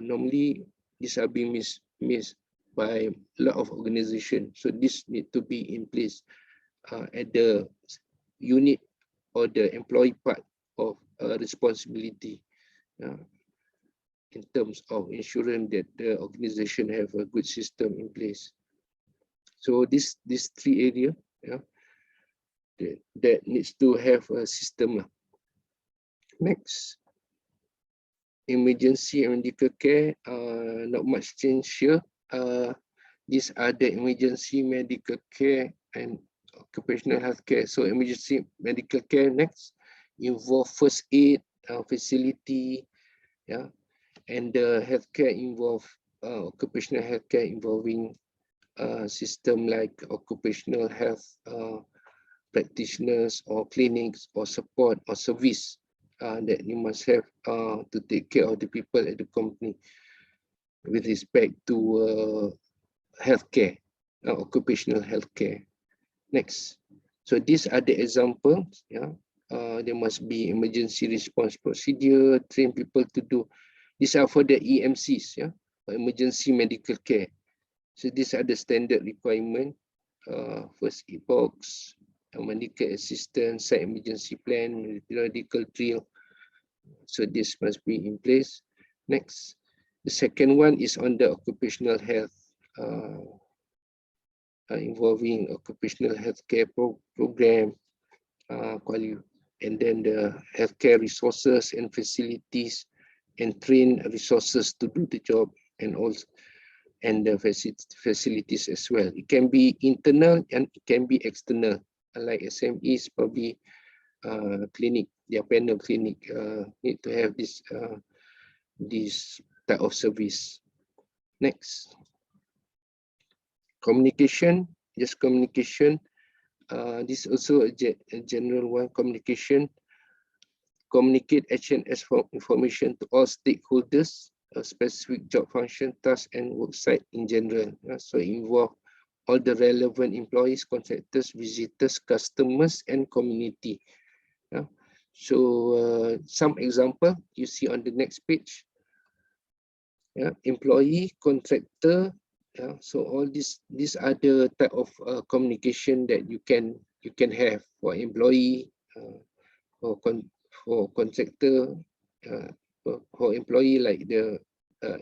[SPEAKER 3] Normally these are being missed by a lot of organizations. So this need to be in place at the unit or the employee part of responsibility, in terms of ensuring that the organization have a good system in place. So these 3 areas, that needs to have a system. Next, emergency and medical care, not much change here. These are the emergency medical care and occupational health care. So emergency medical care next involve first aid facility, and the healthcare involve occupational healthcare involving system like occupational health practitioners or clinics or support or service that you must have to take care of the people at the company with respect to healthcare, occupational healthcare. Next. So these are the examples. There must be emergency response procedure, train people to do. These are for the EMCs, for emergency medical care. So these are the standard requirement. First aid box, medical assistance, site emergency plan, periodical drill. So this must be in place. Next, the second one is on the occupational health, involving occupational healthcare program, and then the healthcare resources and facilities, and train resources to do the job, and also the facilities as well. It can be internal and it can be external. Like SMEs, probably clinic, their panel clinic need to have this type of service. Next, communication. Just communication. This is also a general one. Communication. Communicate HNS information to all stakeholders, a specific job function, task, and work site in general. So involve all the relevant employees, contractors, visitors, customers, and community. So some example you see on the next page. Employee, contractor. So all these are the type of communication that you can have for employee, for contractor, for employee, like the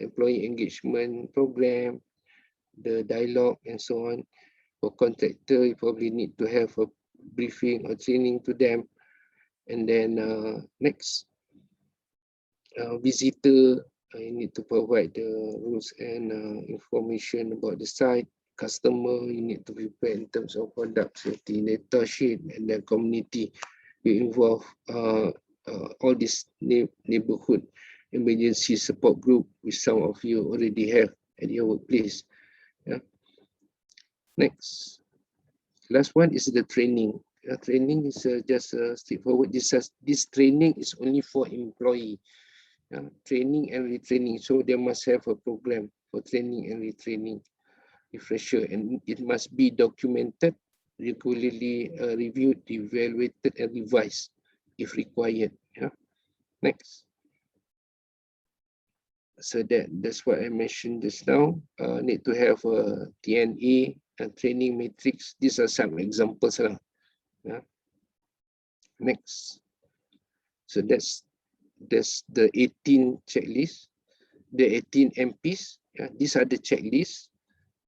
[SPEAKER 3] employee engagement program, the dialogue, and so on. For contractor, you probably need to have a briefing or training to them. And then next, visitor, you need to provide the rules and information about the site. Customer, you need to prepare in terms of conduct safety data sheet, and then community, you involve all this neighborhood emergency support group, which some of you already have at your workplace. Yeah. Next, last one is the training. Training is just straightforward. This training is only for employee. Training and retraining. So they must have a program for training and retraining, refresher, and it must be documented, regularly reviewed, evaluated, and revised if required. Yeah. Next. So that's what I mentioned just now. Need to have a TNA, a training matrix. These are some examples. Yeah. Next. So that's the 18 checklist, the 18 MPs. Yeah, these are the checklists.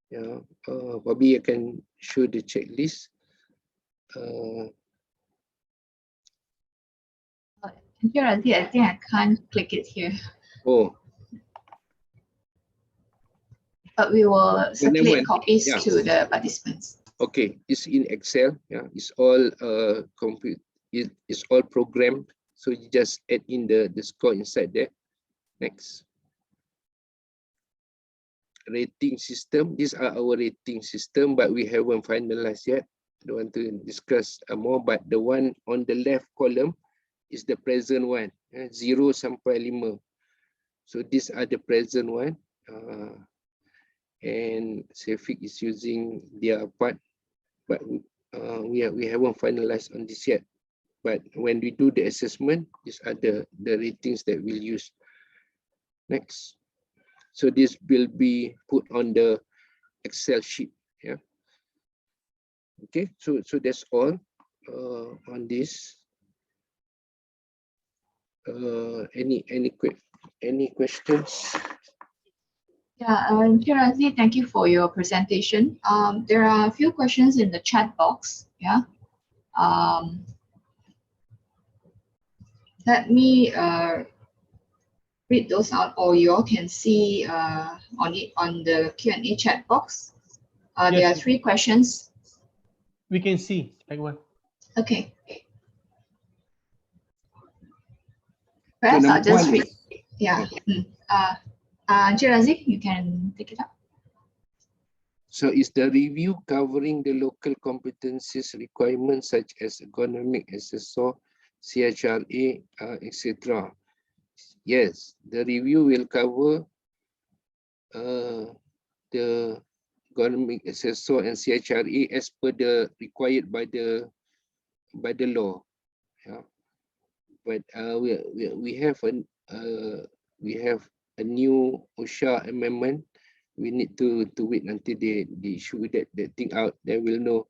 [SPEAKER 3] Yeah, probably I can show the checklist.
[SPEAKER 1] Here, I think I can't click it here.
[SPEAKER 3] Oh.
[SPEAKER 1] But we will circulate copies
[SPEAKER 3] yeah.
[SPEAKER 1] to the participants.
[SPEAKER 3] Okay, it's in Excel. Yeah, it's all it's all programmed. So you just add in the score inside there. Next. Rating system. These are our rating system, but we haven't finalized yet. I don't want to discuss more, but the one on the left column is the present one. 0 sampai 5. So these are the present one. And Cefic is using their part, but we haven't finalized on this yet. But when we do the assessment, these are the ratings that we'll use. Next. So this will be put on the Excel sheet. Yeah. Okay. So that's all on this. Any questions?
[SPEAKER 1] Yeah, Kirazi, thank you for your presentation. There are a few questions in the chat box. Yeah. Let me read those out, or you all can see on the Q&A chat box.
[SPEAKER 4] Yes.
[SPEAKER 1] There are 3 questions.
[SPEAKER 4] We can see like what?
[SPEAKER 1] Okay. Perhaps I'll just read. Yeah. Jirazi, you can take it up.
[SPEAKER 3] So is the review covering the local competencies requirements such as economic assessor, CHRA, etc.? Yes, the review will cover the economic assessor and CHRA as per the required by the law. Yeah. But we have a new OSHA amendment. We need to wait until they issue that thing out. Then we'll know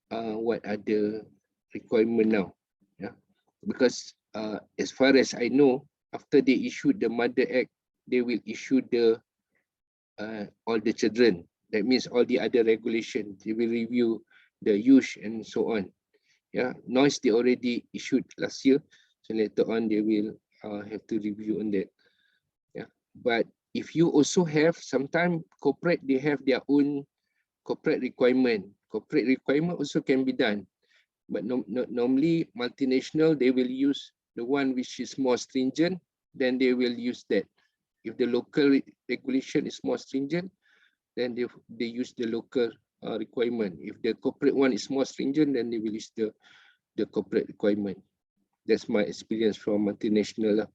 [SPEAKER 3] what are the requirement now. Yeah, because as far as I know, after they issue the Mother Act, they will issue the all the children. That means all the other regulations. They will review the use and so on. Yeah, noise they already issued last year. So later on they will have to review on that. Yeah, but if you also have, sometimes corporate, they have their own corporate requirement. Corporate requirement also can be done. But normally multinational, they will use the one which is more stringent, then they will use that. If the local regulation is more stringent, then they use the local requirement. If the corporate one is more stringent, then they will use the corporate requirement. That's my experience from multinational.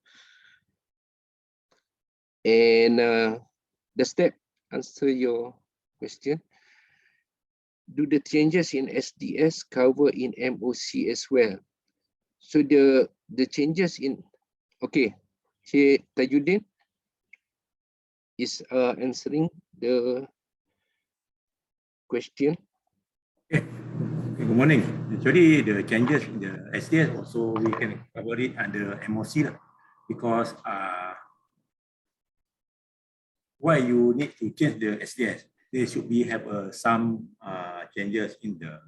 [SPEAKER 3] And does that answer your question? Do the changes in SDS cover in MOC as well? So the changes in, okay, Cik Tajuddin is answering the question.
[SPEAKER 5] Okay. Good morning. Actually, the changes in the SDS also we can cover it under MOC because why you need to change the SDS? there should be have some changes in the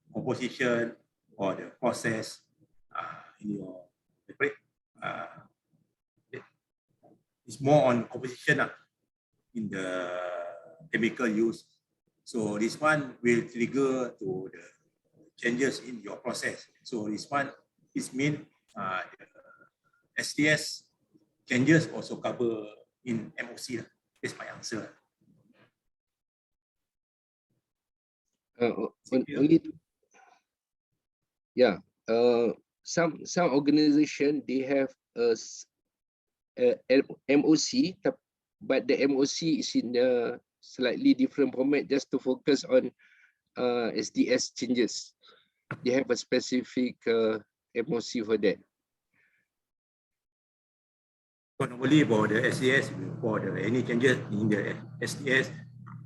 [SPEAKER 5] composition or the process in your it's more on composition in the chemical use. So this one will trigger to the changes in your process. So this one is mean the STS changes also cover in MOC. That's my answer.
[SPEAKER 3] Some organization, they have a MOC, but the MOC is in a slightly different format just to focus on SDS changes. They have a specific MOC for that.
[SPEAKER 5] So normally for the SDS, for the any changes in the SDS,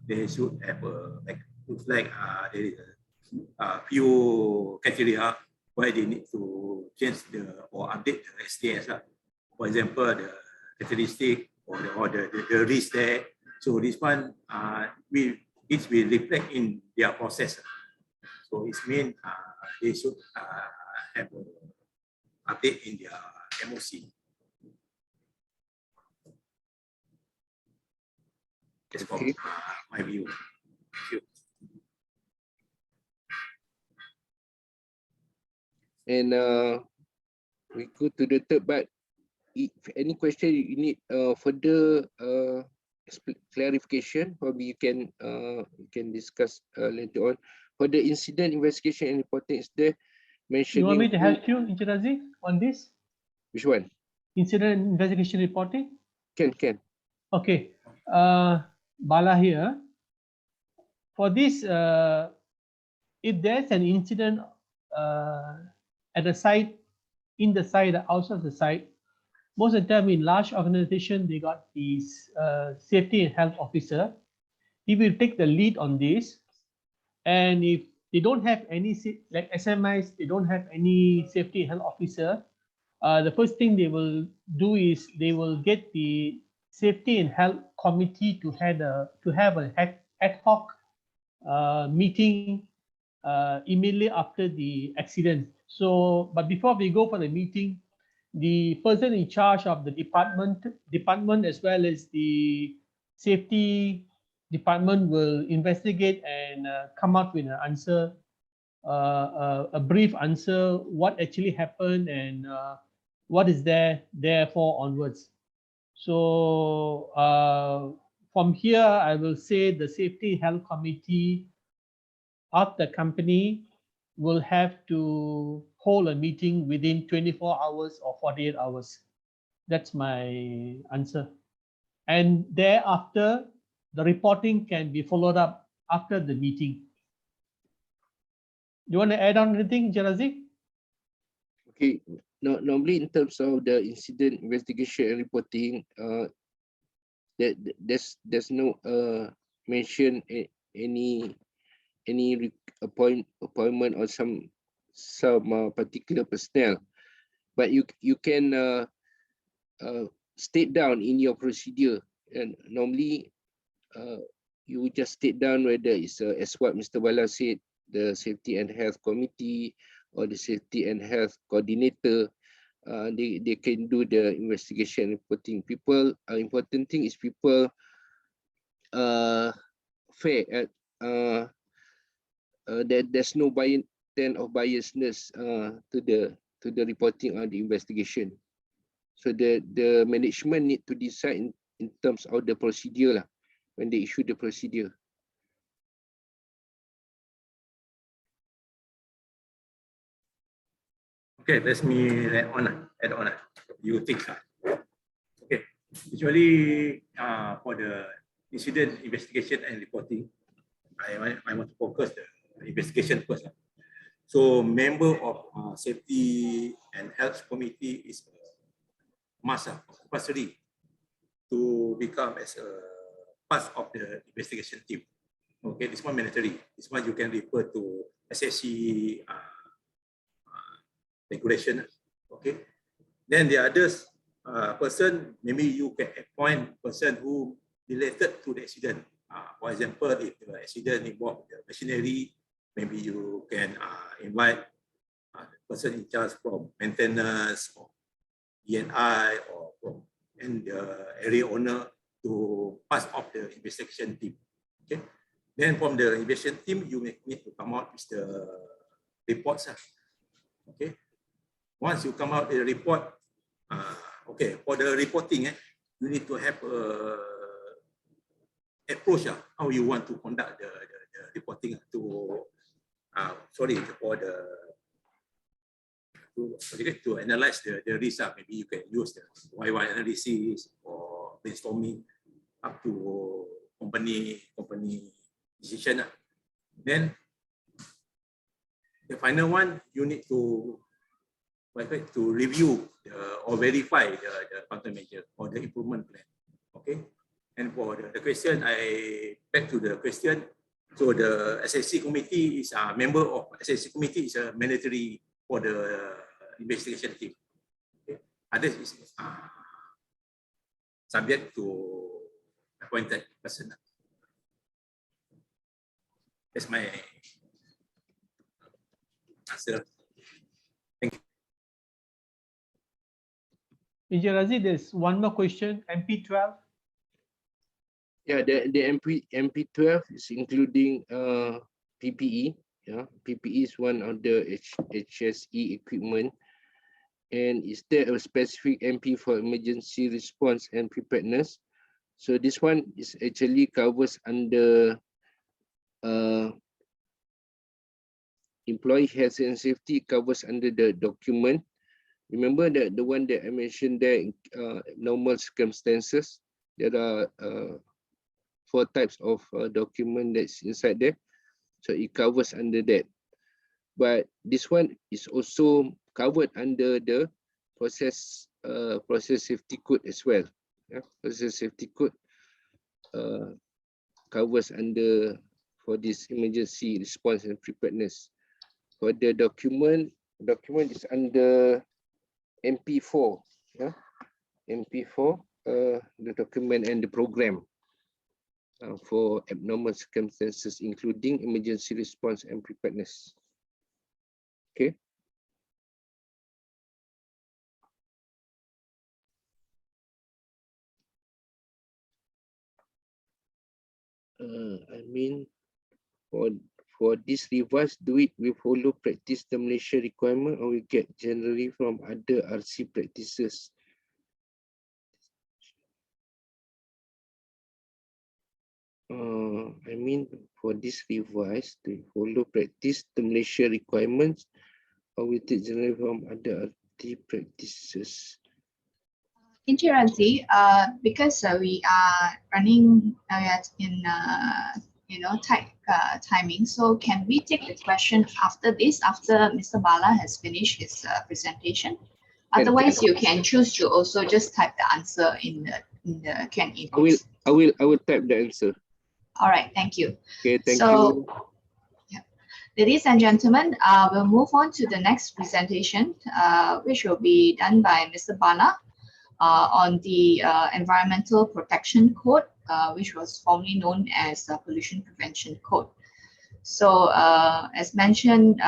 [SPEAKER 5] they should have like looks like there is a few criteria where they need to change or update the SDS. For example, the characteristic or the risk there. So this one it will reflect in their process. So it means they should have an update in their MOC. That's for my view. Thank you.
[SPEAKER 3] And we go to the third, but if any question you need further clarification, probably you can discuss later on. For the incident investigation and reporting, is there mentioning?
[SPEAKER 4] You want me to help you, Encik Razi, on this?
[SPEAKER 3] Which one?
[SPEAKER 4] Incident investigation reporting?
[SPEAKER 3] Can.
[SPEAKER 4] Okay. Bala here. For this, if there's an incident at the site, in the site, outside the site, most of the time in large organization, they got these safety and health officer. He will take the lead on this. And if they don't have any, like SMIs, they don't have any safety and health officer, the first thing they will do is they will get the Safety and Health Committee to have an ad hoc meeting immediately after the accident. So, but before we go for the meeting, the person in charge of the department as well as the safety department will investigate and come up with an answer, a brief answer, what actually happened and what is therefore onwards. So from here, I will say the Safety Health Committee of the company will have to hold a meeting within 24 hours or 48 hours. That's my answer. And thereafter, the reporting can be followed up after the meeting. You want to add on anything, Jarazi?
[SPEAKER 3] Okay. No, normally in terms of the incident investigation and reporting, there's no mention any appointment or some particular personnel, but you can state down in your procedure, and normally you just state down whether it's as what Mr. Bala said, the Safety and Health Committee or the Safety and Health Coordinator. They can do the investigation reporting. People, important thing is people fair at that there's no biasness to the reporting or the investigation. So the management need to decide in terms of the procedure lah, when they issue the procedure.
[SPEAKER 5] Okay, let me add on. You think okay. Usually for the incident investigation and reporting, I want to focus the investigation first. So member of Safety and Health Committee is must compulsory to become as a part of the investigation team. Okay, this one mandatory. This one you can refer to SSC regulation. Okay, then the others person, maybe you can appoint person who related to the accident. For example, if the accident involves the machinery, maybe you can invite the person in charge from maintenance or E&I or from and the area owner to pass off the investigation team. Okay. Then from the investigation team, you may need to come out with the reports. Okay. Once you come out with the report, okay, for the reporting, you need to have a approach how you want to conduct the reporting to for the to analyze the risk. Maybe you can use the YY analysis or brainstorming up to company decision. Then the final one, you need to review or verify the content measure or the improvement plan. Okay. And for the question, I back to the question. So the SSC committee is a member of SSC committee is a mandatory for the investigation team. Okay. Others is subject to appointed person. That's my answer. Thank you.
[SPEAKER 4] Encik Razi, there's one more question, MP12.
[SPEAKER 3] Yeah, the MP12 is including PPE. Yeah, PPE is one of the HSE equipment. And is there a specific MP for emergency response and preparedness? So this one is actually covers under employee health and safety, covers under the document. Remember that the one that I mentioned there, normal circumstances, there are 4 types of document that's inside there. So it covers under that. But this one is also covered under the process safety code as well. Yeah? Process safety code covers under for this emergency response and preparedness. For the document is under MP4. Yeah? MP4, the document and the program for abnormal circumstances, including emergency response and preparedness. Okay. I mean, for this revise, do it we follow practice the Malaysia requirement or we get generally from other RC practices? I mean, for this revise, do we follow practice the Malaysia requirements or we take generally from other RC practices?
[SPEAKER 1] Encik Razi, because we are running in tight timing, so can we take the question after this, after Mr. Bala has finished his presentation? Otherwise, you can choose to also just type the answer in the Q&A box.
[SPEAKER 3] I will type the answer.
[SPEAKER 1] All right, thank you.
[SPEAKER 3] Okay, thank you.
[SPEAKER 1] Yeah. Ladies and gentlemen, we'll move on to the next presentation, which will be done by Mr. Bala on the Environmental Protection Code, which was formerly known as the Pollution Prevention Code. So, as mentioned,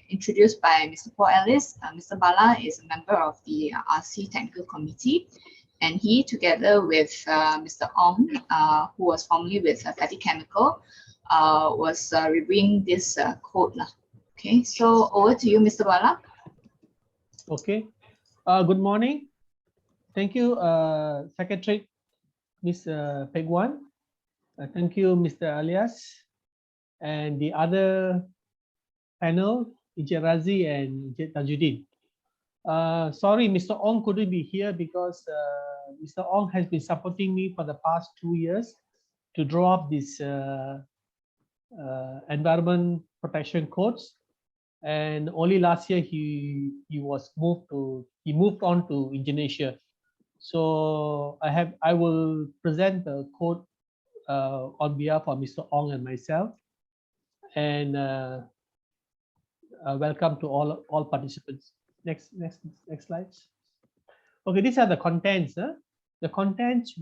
[SPEAKER 1] introduced by Mr. Paul Ellis, Mr. Bala is a member of the RC Technical Committee, and he, together with Mr. Ong, who was formerly with Fatty Chemical, was reviewing this code. Okay, so over to you, Mr. Bala.
[SPEAKER 4] Okay, good morning. Thank you, Secretary Ms. Pegwan. Thank you, Mr. Alias, and the other panel, Encik Razi and Encik Tajuddin. Sorry, Mr. Ong couldn't be here because Mr. Ong has been supporting me for the past 2 years to draw up this environment protection codes, and only last year he moved on to Indonesia. So I will present the code on behalf of Mr. Ong and myself, and welcome to all participants. Next slides. Okay, these are the contents. The contents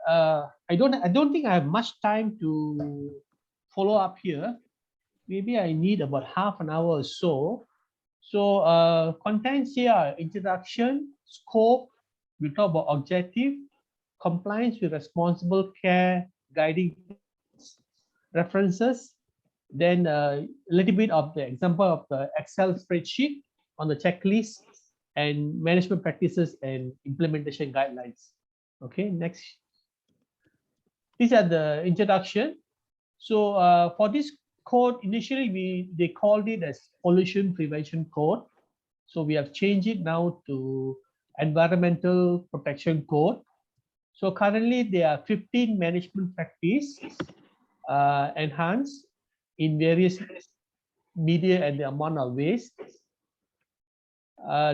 [SPEAKER 4] I don't think I have much time to follow up here. Maybe I need about half an hour or so. So contents here are introduction, scope, we talk about objective, compliance with responsible care, guiding references, then a little bit of the example of the Excel spreadsheet on the checklist, and management practices and implementation guidelines. Okay, next. These are the introduction. So for this code, initially they called it as pollution prevention code. So we have changed it now to environmental protection code. So currently there are 15 management practice enhanced in various media and the amount of waste.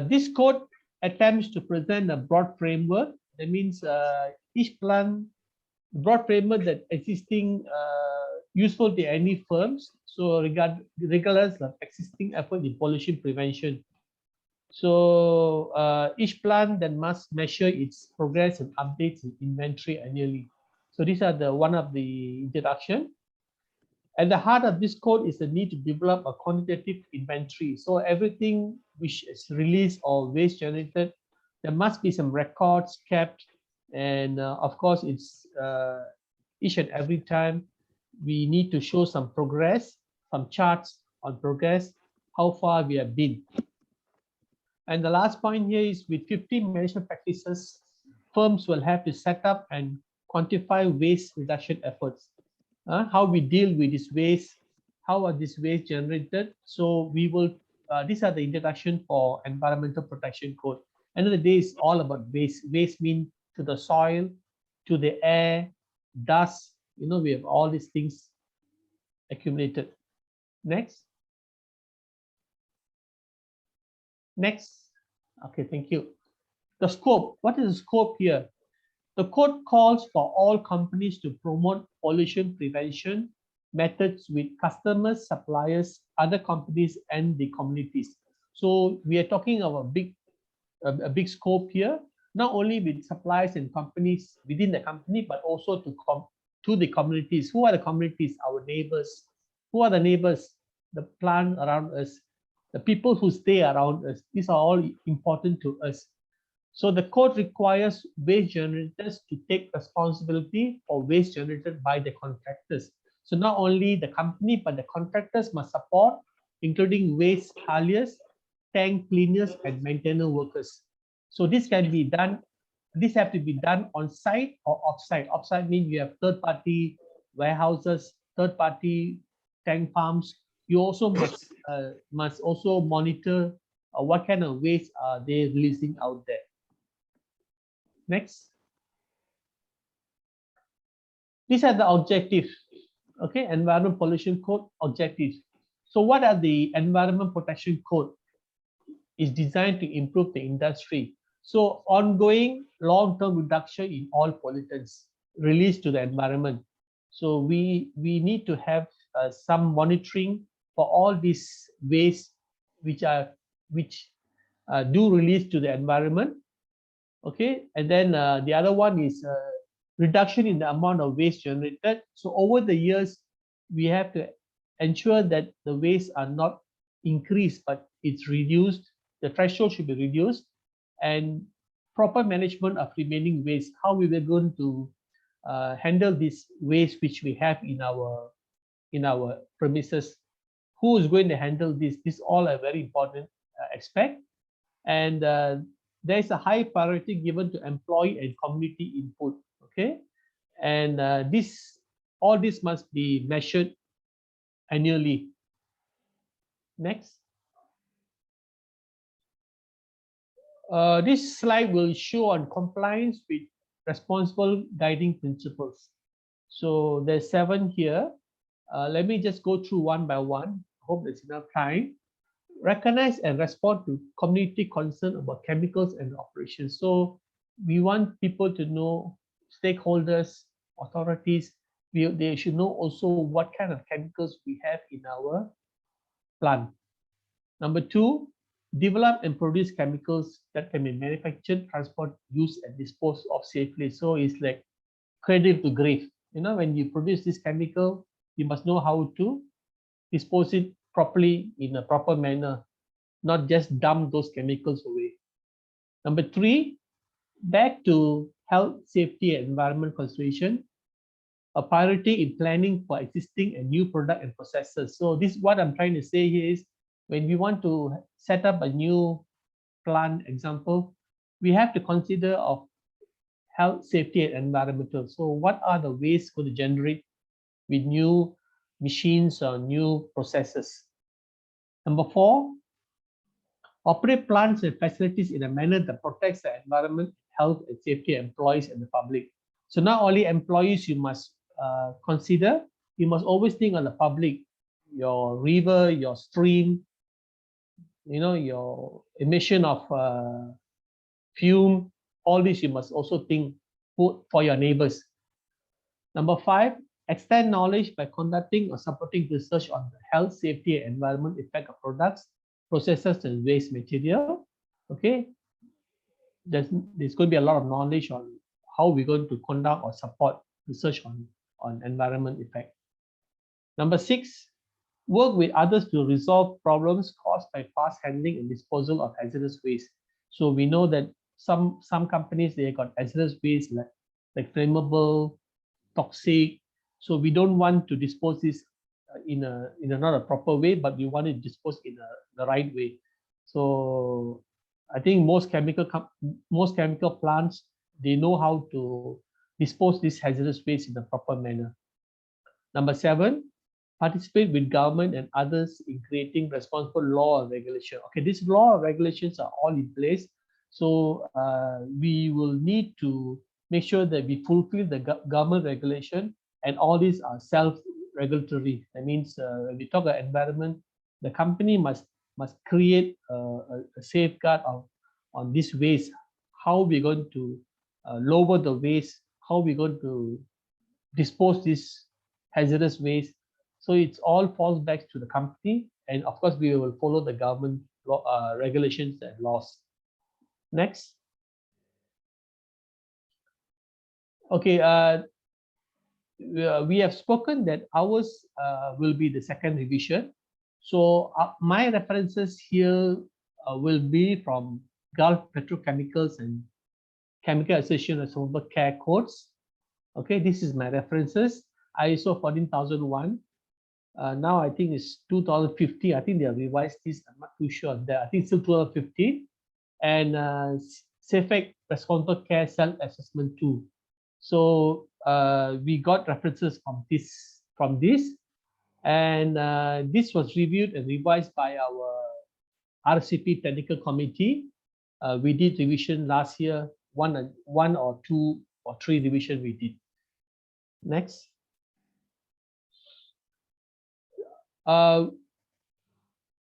[SPEAKER 4] This code attempts to present a broad framework. That means each plan, broad framework that existing useful to any firms. So regardless of existing effort in pollution prevention. So each plan then must measure its progress and updates its inventory annually. So these are the one of the introduction. At the heart of this code is the need to develop a quantitative inventory. So everything which is released or waste generated, there must be some records kept, and of course, it's each and every time we need to show some progress, some charts on progress, how far we have been. And the last point here is with 15 management practices, firms will have to set up and quantify waste reduction efforts. How we deal with this waste, how are this waste generated. So we will, these are the introduction for environmental protection code. End of the day is all about waste. Waste means to the soil, to the air, dust, you know, we have all these things accumulated. Next. Next. Okay, thank you. The scope, what is the scope here? The code calls for all companies to promote pollution prevention methods with customers, suppliers, other companies, and the communities. So we are talking of a big scope here, not only with suppliers and companies within the company, but also to the communities. Who are the communities? Our neighbors. Who are the neighbors? The plant around us, the people who stay around us. These are all important to us. So the code requires waste generators to take responsibility for waste generated by the contractors. So not only the company, but the contractors must support, including waste hauliers, tank cleaners, and maintenance workers. So this can be done, this have to be done on site or off site. Off site means you have third-party warehouses, third-party tank farms. You also must also monitor what kind of waste are they releasing out there. Next. These are the objectives. Okay, Environment Pollution Code objectives. So what are the Environment Protection Code? Is designed to improve the industry. So ongoing long-term reduction in all pollutants released to the environment. So we need to have some monitoring for all these waste which do release to the environment. Okay, and then the other one is reduction in the amount of waste generated. So over the years, we have to ensure that the waste are not increased, but it's reduced. The threshold should be reduced, and proper management of remaining waste. How we were going to handle this waste which we have in our premises. Who is going to handle this? This all a very important aspect, and there is a high priority given to employee and community input. Okay, and all this must be measured annually. Next. This slide will show on compliance with responsible guiding principles. So there's 7 here. Let me just go through one by one. Hope there's enough time. Recognize and respond to community concern about chemicals and operations. So we want people to know, stakeholders, authorities, they should know also what kind of chemicals we have in our plant. Number 2, develop and produce chemicals that can be manufactured, transport, used, and disposed of safely. So it's like cradle to grave. You know, when you produce this chemical, you must know how to dispose it properly in a proper manner, not just dump those chemicals away. Number 3, back to health, safety, and environment consideration, a priority in planning for existing and new product and processes. So this, what I'm trying to say here is, when we want to set up a new plant example, we have to consider of health, safety, and environmental. So what are the waste going to generate with new machines or new processes? Number 4, operate plants and facilities in a manner that protects the environment, health, and safety of employees and the public. So not only employees you must consider, you must always think on the public, your river, your stream, you know, your emission of fume, all this you must also think for your neighbors. Number 5, extend knowledge by conducting or supporting research on the health, safety, and environment effect of products, processes, and waste material. Okay, there's going to be a lot of knowledge on how we're going to conduct or support research on environment effect. Number 6, work with others to resolve problems caused by fast handling and disposal of hazardous waste. So we know that some companies, they got hazardous waste like flammable, toxic. So we don't want to dispose this in a not a proper way, but we want to dispose in the right way. So I think most chemical plants, they know how to dispose this hazardous waste in a proper manner. Number 7, participate with government and others in creating responsible law and regulation. Okay, these law and regulations are all in place. So we will need to make sure that we fulfill the government regulation, and all these are self-regulatory. That means when we talk about environment, the company must create a safeguard on this waste, how we're going to lower the waste, how we're going to dispose this hazardous waste. So it's all falls back to the company, and of course we will follow the government regulations and laws. Next. Okay, we have spoken that ours will be the second revision. So my references here will be from Gulf Petrochemicals and Chemical Association Responsible Care Codes. Okay, this is my references. ISO 14001. Now I think it's 2015. I think they have revised this. I'm not too sure of that. I think it's still 2015. And SAFEC Responsible Care Self-Assessment 2. So we got references from this, and this was reviewed and revised by our RCP Technical Committee. We did revision last year, one or two or three revision we did. Next.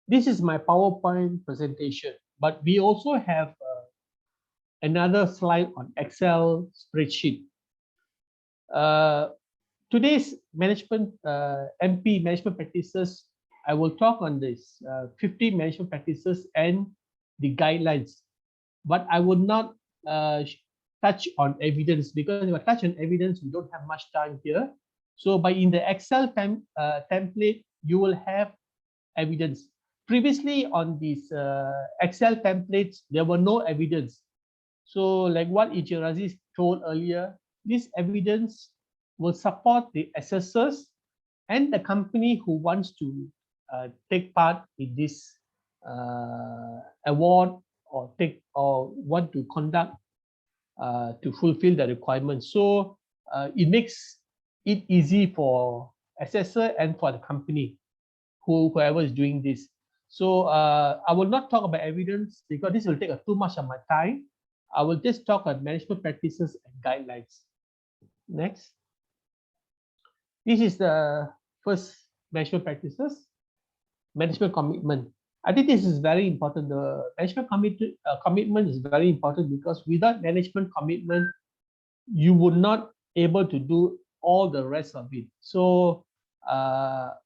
[SPEAKER 4] This is my PowerPoint presentation, but we also have another slide on Excel spreadsheet. Today's management MP management practices, I will talk on this 50 management practices and the guidelines, but I would not touch on evidence, because if I touch on evidence, we don't have much time here. So by in the Excel template, you will have evidence. Previously on these Excel templates, there were no evidence. So like what Encik Raziz told earlier, this evidence will support the assessors and the company who wants to take part in this award or want to conduct to fulfill the requirements. So it makes it easy for assessor and for the company, whoever is doing this. So I will not talk about evidence because this will take too much of my time. I will just talk about management practices and guidelines. Next. This is the first management practices, management commitment. I think this is very important. The management commitment is very important, because without management commitment, you would not able to do all the rest of it. So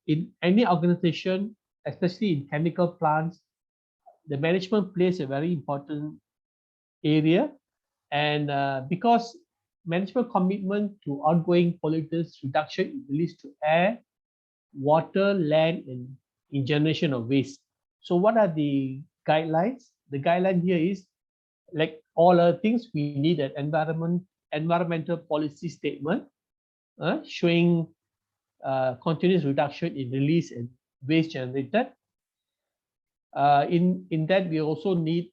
[SPEAKER 4] in any organization, especially in chemical plants, the management plays a very important area, and because management commitment to ongoing pollutants reduction release to air, water, land, and in generation of waste. So what are the guidelines? The guideline here is, like all other things, we need an environmental policy statement showing continuous reduction in release and waste generated. In that, we also need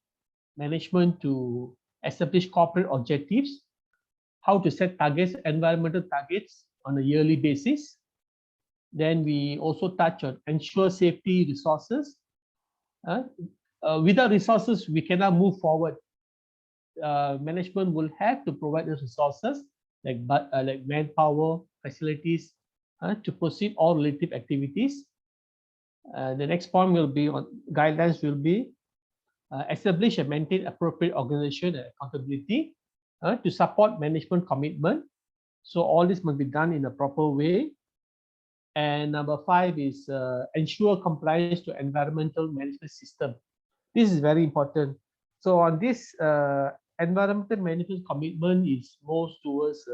[SPEAKER 4] management to establish corporate objectives, how to set targets, environmental targets on a yearly basis. Then we also touch on ensure safety resources. Without resources, we cannot move forward. Management will have to provide the resources like manpower, facilities to proceed all relative activities. The next point will be on guidelines will be establish and maintain appropriate organization and accountability to support management commitment. So all this must be done in a proper way. And number 5 is ensure compliance to environmental management system. This is very important. So on this environmental management commitment is most towards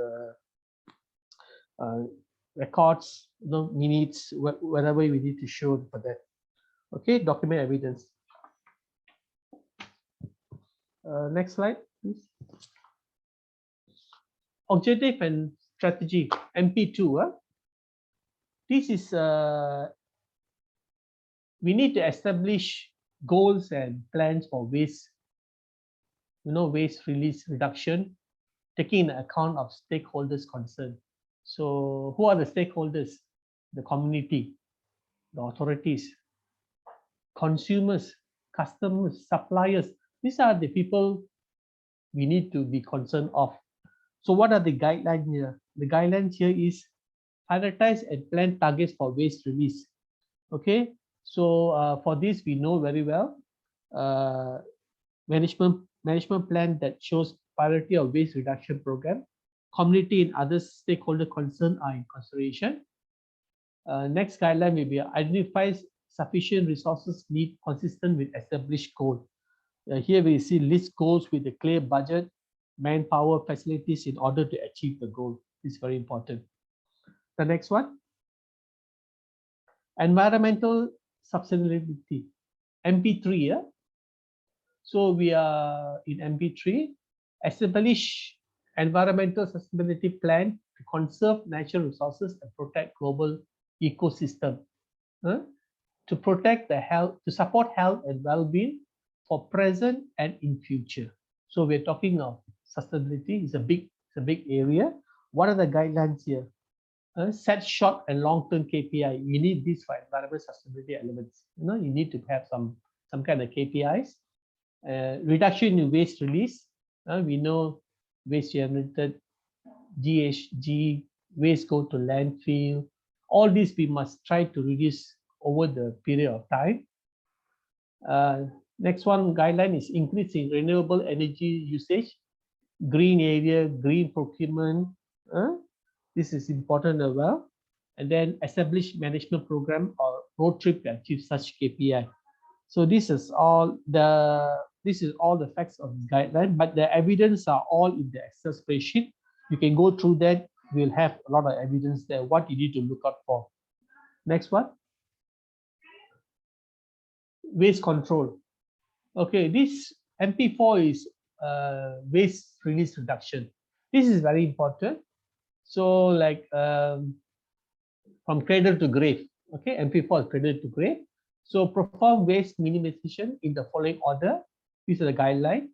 [SPEAKER 4] records, minutes, whatever we need to show for that. Okay, document evidence. Next slide, please. Objective and strategy, MP2. This is, we need to establish goals and plans for waste, waste release reduction, taking into account of stakeholders' concern. So who are the stakeholders? The community, the authorities, consumers, customers, suppliers. These are the people we need to be concerned of. So what are the guidelines here? The guidelines here is prioritize and plan targets for waste release. Okay, so for this we know very well management plan that shows priority of waste reduction program. Community and other stakeholder concern are in consideration. Next guideline will be identifies sufficient resources need consistent with established goal. Here we see list goals with a clear budget, manpower, facilities in order to achieve the goal. This is very important. The next one, environmental sustainability, MP3. Yeah? So we are in MP3, establish environmental sustainability plan to conserve natural resources and protect global ecosystem. To protect the health, to support health and well-being for present and in future. So we're talking of sustainability. It's a big area. What are the guidelines here? Set short and long-term KPI. We need this for environmental sustainability elements. You need to have some kind of KPIs. Reduction in waste release. We know waste generated, GHG, waste go to landfill. All these we must try to reduce over the period of time. Next one guideline is increase in renewable energy usage, green area, green procurement. This is important as well. And then establish management program or road trip to achieve such KPI. So this is all the facts of the guideline, but the evidence are all in the Excel spreadsheet. You can go through that. We'll have a lot of evidence there, what you need to look out for. Next one. Waste control. Okay, this MP4 is waste release reduction. This is very important. So like from cradle to grave. Okay, MP4 is cradle to grave. So perform waste minimization in the following order. These are the guidelines: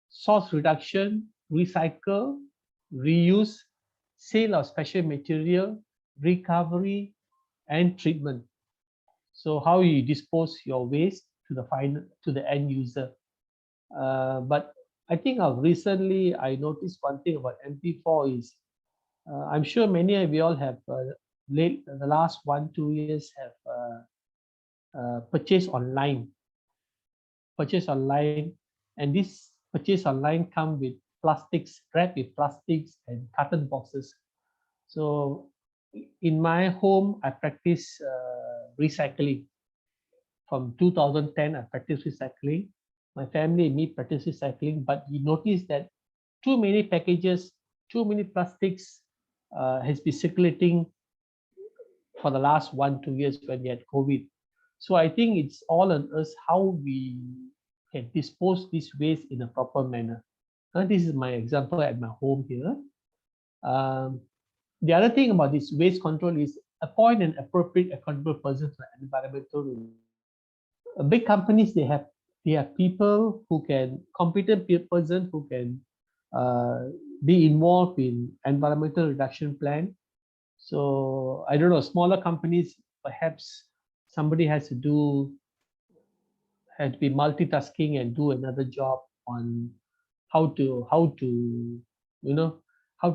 [SPEAKER 4] source reduction, recycle, reuse, sale of special material, recovery, and treatment. So how you dispose your waste to the end user. But I think recently I noticed one thing about MP4 is I'm sure many of you all have the last 1-2 years have purchased online. And this purchase online come with plastics, wrapped with plastics and carton boxes. So in my home, I practice recycling. From 2010, I practiced recycling. My family and me practice recycling, but we noticed that too many packages, too many plastics has been circulating for the last 1-2 years when we had COVID. So I think it's all on us how we can dispose this waste in a proper manner. This is my example at my home here. The other thing about this waste control is appoint an appropriate accountable person for environmental review. Big companies, they have people who can, competent person who can be involved in environmental reduction plan. So I don't know, smaller companies, perhaps somebody has to be multitasking and do another job on how to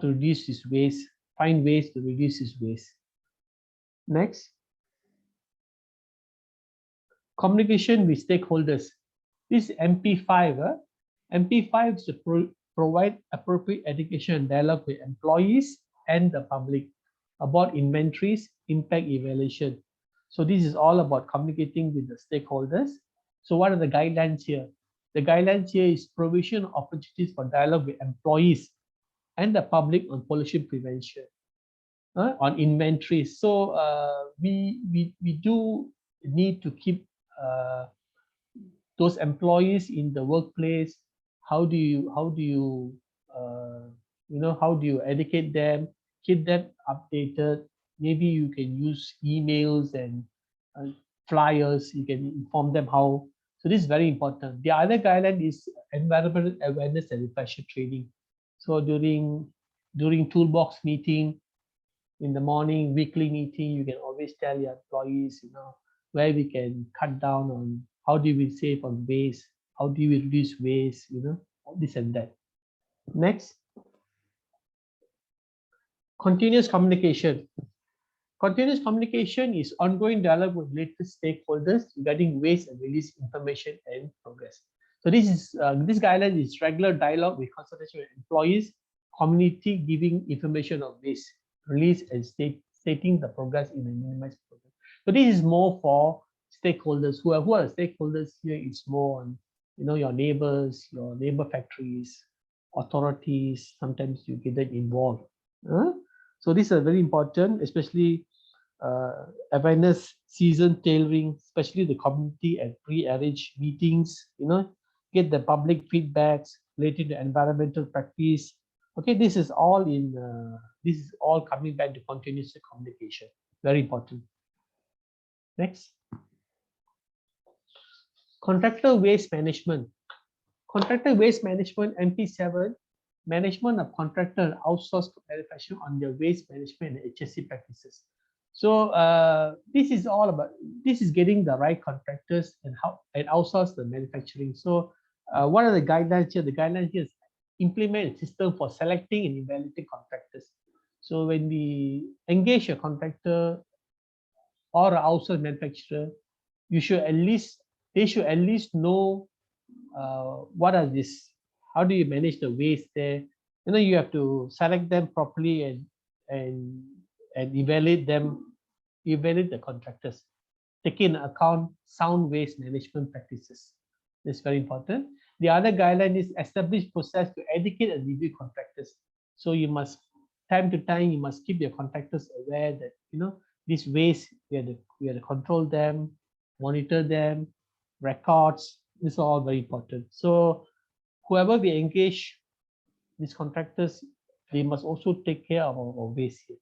[SPEAKER 4] reduce this waste, find ways to reduce this waste. Next. Communication with stakeholders. This is MP5. MP5 is to provide appropriate education and dialogue with employees and the public about inventories, impact evaluation. So this is all about communicating with the stakeholders. So what are the guidelines here? The guidelines here is provision of opportunities for dialogue with employees and the public on pollution prevention, on inventories. So we do need to keep those employees in the workplace. How do you educate them, keep them updated? Maybe you can use emails and flyers. You can inform them how. So this is very important. The other guideline is environmental awareness and refresher training. So during toolbox meeting in the morning, weekly meeting, you can always tell your employees, where we can cut down on, how do we save on waste, how do we reduce waste, this and that. Next, continuous communication. Continuous communication is ongoing dialogue with related stakeholders regarding waste and release information and progress. So this guideline is regular dialogue with consultation with employees, community, giving information on waste, release, and stating the progress in a minimized program. So this is more for stakeholders. Who are the stakeholders here? It's more on, your neighbors, your neighbor factories, authorities. Sometimes you get them involved. So these are very important, especially awareness, season tailoring, especially the community and pre-arranged meetings. Get the public feedbacks related to environmental practice. Okay, this is all coming back to continuous communication. Very important. Next. Contractor waste management. Contractor waste management, MP7, management of contractor and outsourced manufacturing on their waste management and HSE practices. So this is getting the right contractors and outsource the manufacturing. So what are the guidelines here? The guidelines here is implement a system for selecting and evaluating contractors. So when we engage a contractor or an outsourced manufacturer, they should at least know what are this, how do you manage the waste there. You have to select them properly and evaluate the contractors, taking into account sound waste management practices. That's very important. The other guideline is establish process to educate and review contractors. So you must, time to time, you must keep your contractors aware that this waste, we have to control them, monitor them, records. This is all very important. So whoever we engage, these contractors, they must also take care of our waste here.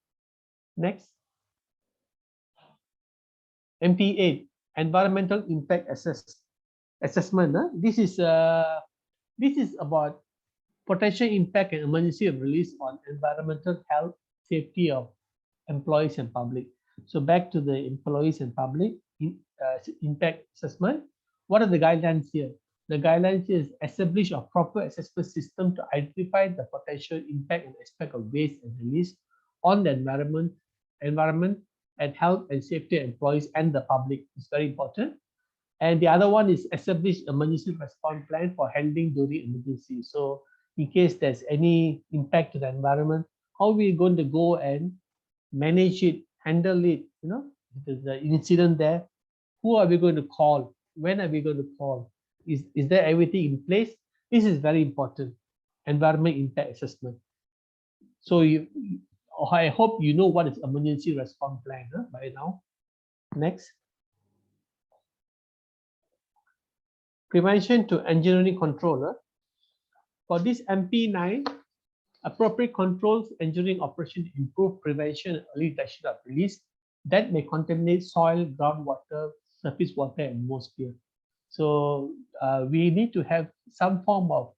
[SPEAKER 4] Next. MP8, environmental impact assessment. This is about potential impact and emergency of release on environmental health, safety of employees and public. So back to the employees and public impact assessment. What are the guidelines here? The guidelines is establish a proper assessment system to identify the potential impact and aspect of waste and release on the environment and health and safety of employees and the public. It's very important. And the other one is establish emergency response plan for handling during emergency. So in case there's any impact to the environment, how are we going to go and manage it, handle it? If there's an incident there, Who are we going to call? When are we going to call? Is there everything in place? This is very important. Environment impact assessment. So I hope you know what is emergency response plan by now. Next. Prevention to engineering control. For this MP9, appropriate controls engineering operation improve prevention and early detection of release that may contaminate soil, groundwater, surface water, and atmosphere. So we need to have some form of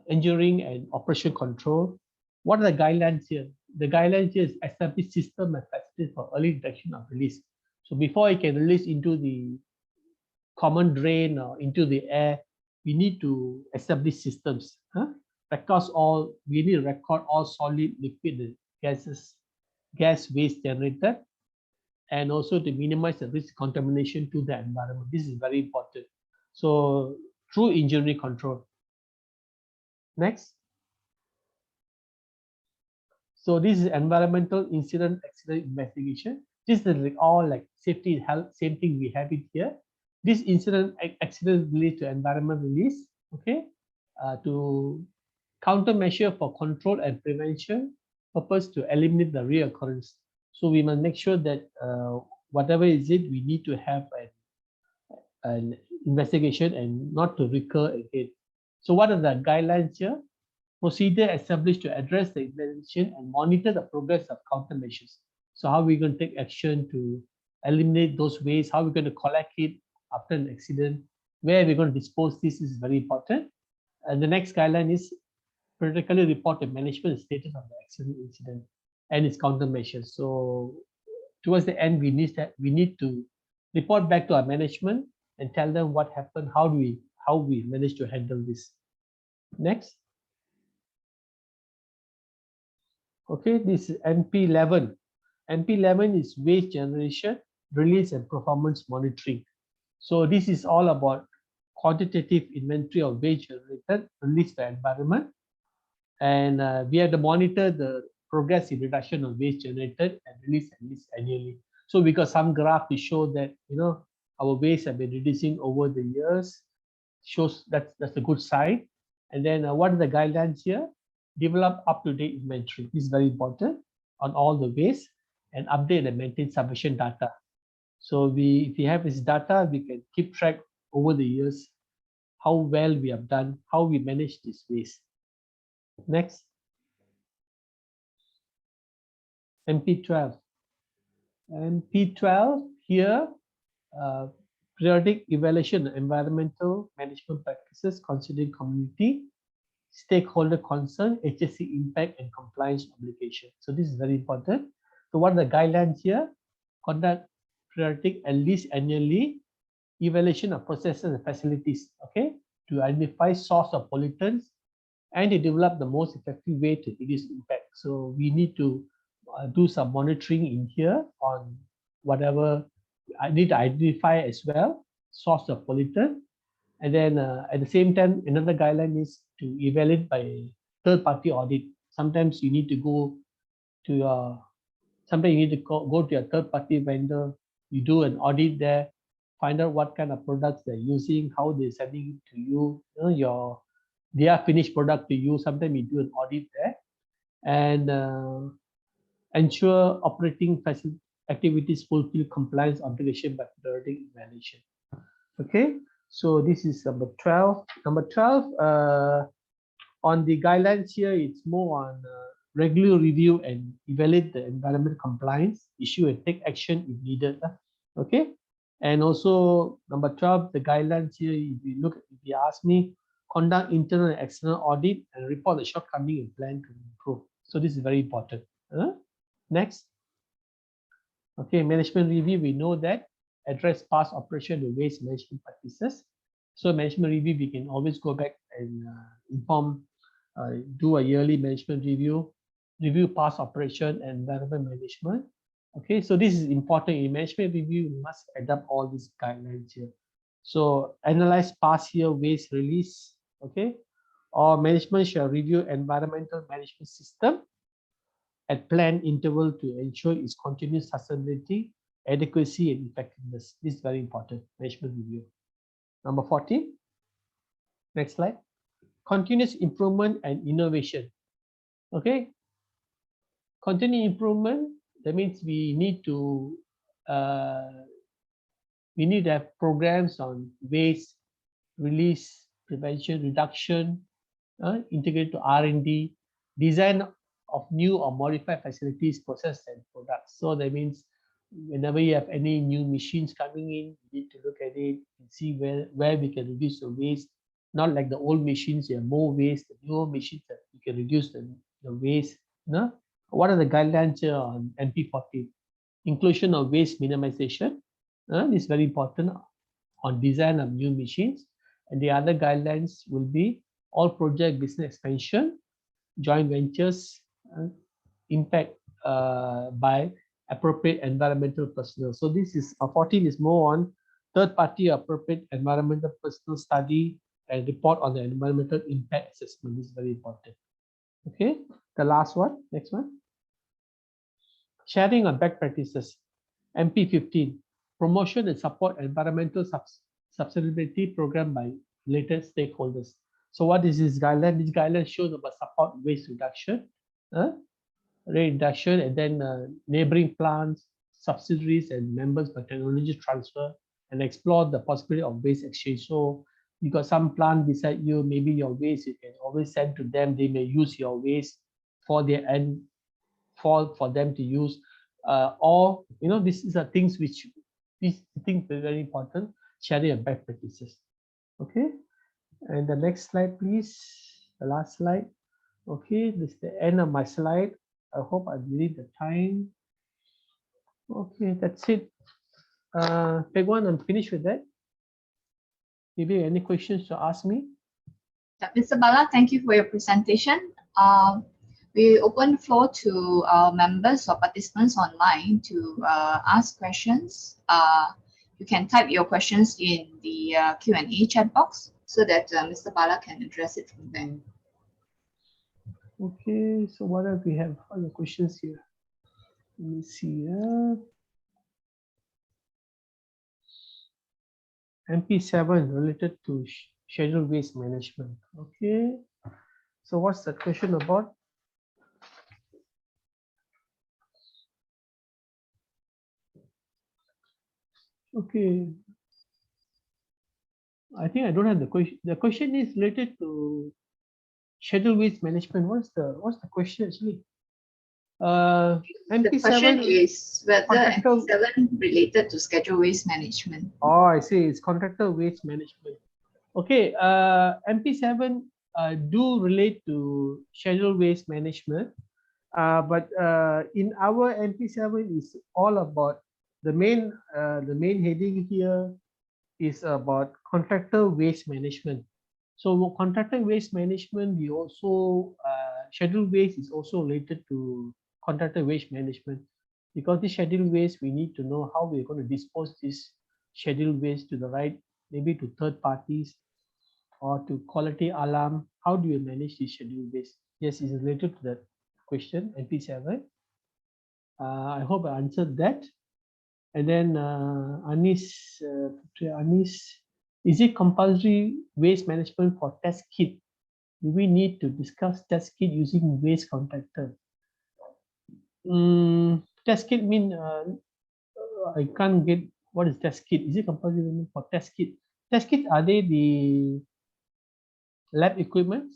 [SPEAKER 4] engineering and operation control. What are the guidelines here? The guidelines here is establish system and facilities for early detection of release. So before it can release into the common drain or into the air, we need to establish systems. We need to record all solid, liquid gases, gas waste generated, and also to minimize the risk of contamination to the environment. This is very important. So through engineering control. Next. So this is environmental incident accident investigation. This is all like safety and health, same thing we have it here. This incident accident related to environment release, okay, to countermeasure for control and prevention purpose to eliminate the reoccurrence. So we must make sure that whatever is it, we need to have an investigation and not to recur again. So what are the guidelines here? Procedure established to address the investigation and monitor the progress of countermeasures. So how are we going to take action to eliminate those waste? How are we going to collect it after an accident? Where are we going to dispose this is very important. And the next guideline is periodically report the management status of the accident incident and its countermeasures. So towards the end, we need to report back to our management and tell them what happened, how we managed to handle this. Next. Okay, this is MP11. MP11 is waste generation, release, and performance monitoring. So this is all about quantitative inventory of waste generated, released to the environment. And we have to monitor the progress in reduction of waste generated and released at least annually. So we got some graph to show that, you know, our waste have been reducing over the years. Shows that's a good sign. And then what are the guidelines here? Develop up-to-date inventory. This is very important on all the waste and update and maintain sufficient data. So if we have this data, we can keep track over the years how well we have done, how we manage this waste. Next. MP12. MP12 here, periodic evaluation of environmental management practices considering community, stakeholder concern, HSC impact, and compliance obligation. So this is very important. So what are the guidelines here? Conduct periodic, at least annually, evaluation of processes and facilities, okay, to identify source of pollutants and to develop the most effective way to reduce impact. So we need to do some monitoring in here on whatever I need to identify as well, source of pollutant. And then at the same time, another guideline is to evaluate by third-party audit. Sometimes you need to go to your, go to your third-party vendor. You do an audit there, find out what kind of products they're using, how they're sending it to you, their finished product to you. Sometimes you do an audit there, and ensure operating activities fulfill compliance obligation by periodic evaluation. Okay. So this is number 12. Number 12, on the guidelines here, it's more on regular review and evaluate the environmental compliance issue and take action if needed. Okay. And also number 12, the guidelines here, if you ask me, conduct internal and external audit and report the shortcoming and plan to improve. So this is very important. Next. Okay, management review, we know that. Address past operation and waste management practices. So management review, we can always go back and inform, do a yearly management review, review past operation and environment management. Okay, so this is important. In management review, you must adapt all these guidelines here. So analyze past year waste release, okay, or management shall review environmental management system at planned interval to ensure its continuous sustainability adequacy and effectiveness. This is very important, management review. Number 14. Next slide. Continuous improvement and innovation. Okay. Continuous improvement, that means we need to have programs on waste, release, prevention, reduction, integrated to R&D, design of new or modified facilities, process and products. So that means whenever you have any new machines coming in, you need to look at it and see where we can reduce the waste. Not like the old machines, you have more waste. The newer machines that you can reduce the waste. What are the guidelines here on NP14? Inclusion of waste minimization. This is very important on design of new machines. And the other guidelines will be all project business expansion, joint ventures, impact by appropriate environmental personnel. So this is 14 is more on third-party appropriate environmental personnel study and report on the environmental impact assessment. This is very important. Okay, the last one, next one. Sharing of best practices. MP15, promotion and support environmental sustainability program by related stakeholders. So what is this guideline? This guideline shows about support waste reduction, reduction, and then neighboring plants, subsidiaries, and members by technology transfer, and explore the possibility of waste exchange. So you got some plant beside you, maybe your waste you can always send to them. They may use your waste for their end, for them to use, or these are things which these things are very important. Sharing of best practices. Okay, and the next slide, please. The last slide. Okay, this is the end of my slide. I hope I believe the time. Okay, that's it. Peg one, I'm finished with that. Maybe any questions to ask me?
[SPEAKER 1] Mr. Bala, thank you for your presentation. We open the floor to our members or participants online to ask questions. You can type your questions in the Q&A chat box so that Mr. Bala can address it from there.
[SPEAKER 4] Okay, so what else we have other questions here? Let me see. MP7 related to scheduled waste management. Okay, so what's the question about? Okay, I think I don't have the question. The question is related to scheduled waste management. What's the question actually? MP7,
[SPEAKER 1] the question is whether MP7 related to scheduled waste management.
[SPEAKER 4] Oh, I see. It's contractor waste management. Okay, MP7 do relate to scheduled waste management, but in our MP7 is all about the main heading here is about contractor waste management. So contractor waste management, we also scheduled waste is also related to contractor waste management, because the scheduled waste we need to know how we're going to dispose this scheduled waste to the right, maybe to third parties or to quality alarm. How do you manage this scheduled waste? Yes, it's related to that question, MP7. I hope I answered that. And then Anis, is it compulsory waste management for test kit? Do we need to discuss test kit using waste contractor? Test kit mean I can't get what is test kit. Is it compulsory for test kit? Test kit, are they the lab equipment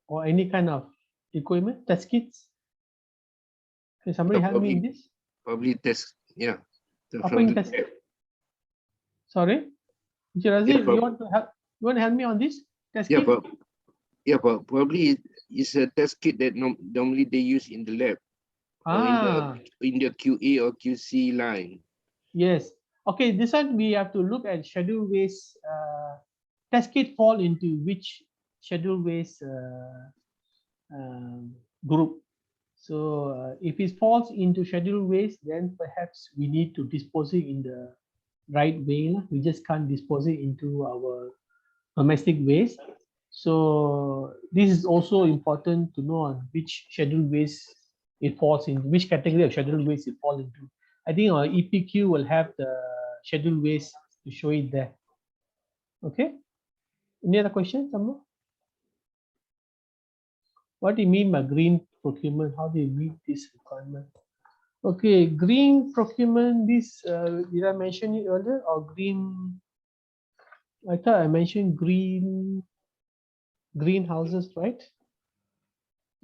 [SPEAKER 4] or any kind of equipment? Test kits? Can somebody help me in this?
[SPEAKER 3] Probably test, yeah.
[SPEAKER 4] Test kit? Sorry, Mr. Razif, you want to help me on this? Test kit?
[SPEAKER 3] But probably it's a test kit that normally they use in the lab, or in the QA or QC line.
[SPEAKER 4] Yes. Okay, this one we have to look at scheduled waste. Test kit fall into which scheduled waste group? So if it falls into scheduled waste, then perhaps we need to dispose it in the right way. We just can't dispose it into our domestic waste. So this is also important to know on which scheduled waste it falls in, which category of scheduled waste it falls into. I think our EPQ will have the scheduled waste to show it there. Okay. Any other questions, Amno? What do you mean by green procurement? How do you meet this requirement? Okay, green procurement, this, did I mention it earlier, or green? I thought I mentioned greenhouses, right?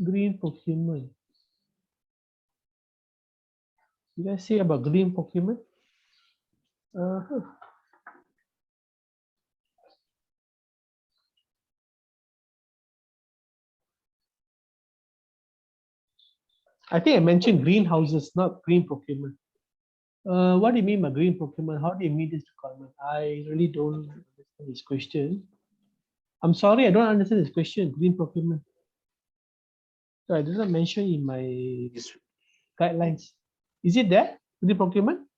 [SPEAKER 4] Green procurement. Did I say about green procurement? I think I mentioned greenhouses, not green procurement. What do you mean by green procurement? How do you meet this requirement? I really don't understand this question. I'm sorry, I don't understand this question, green procurement. So I did not mention in my guidelines. Is it there, green procurement?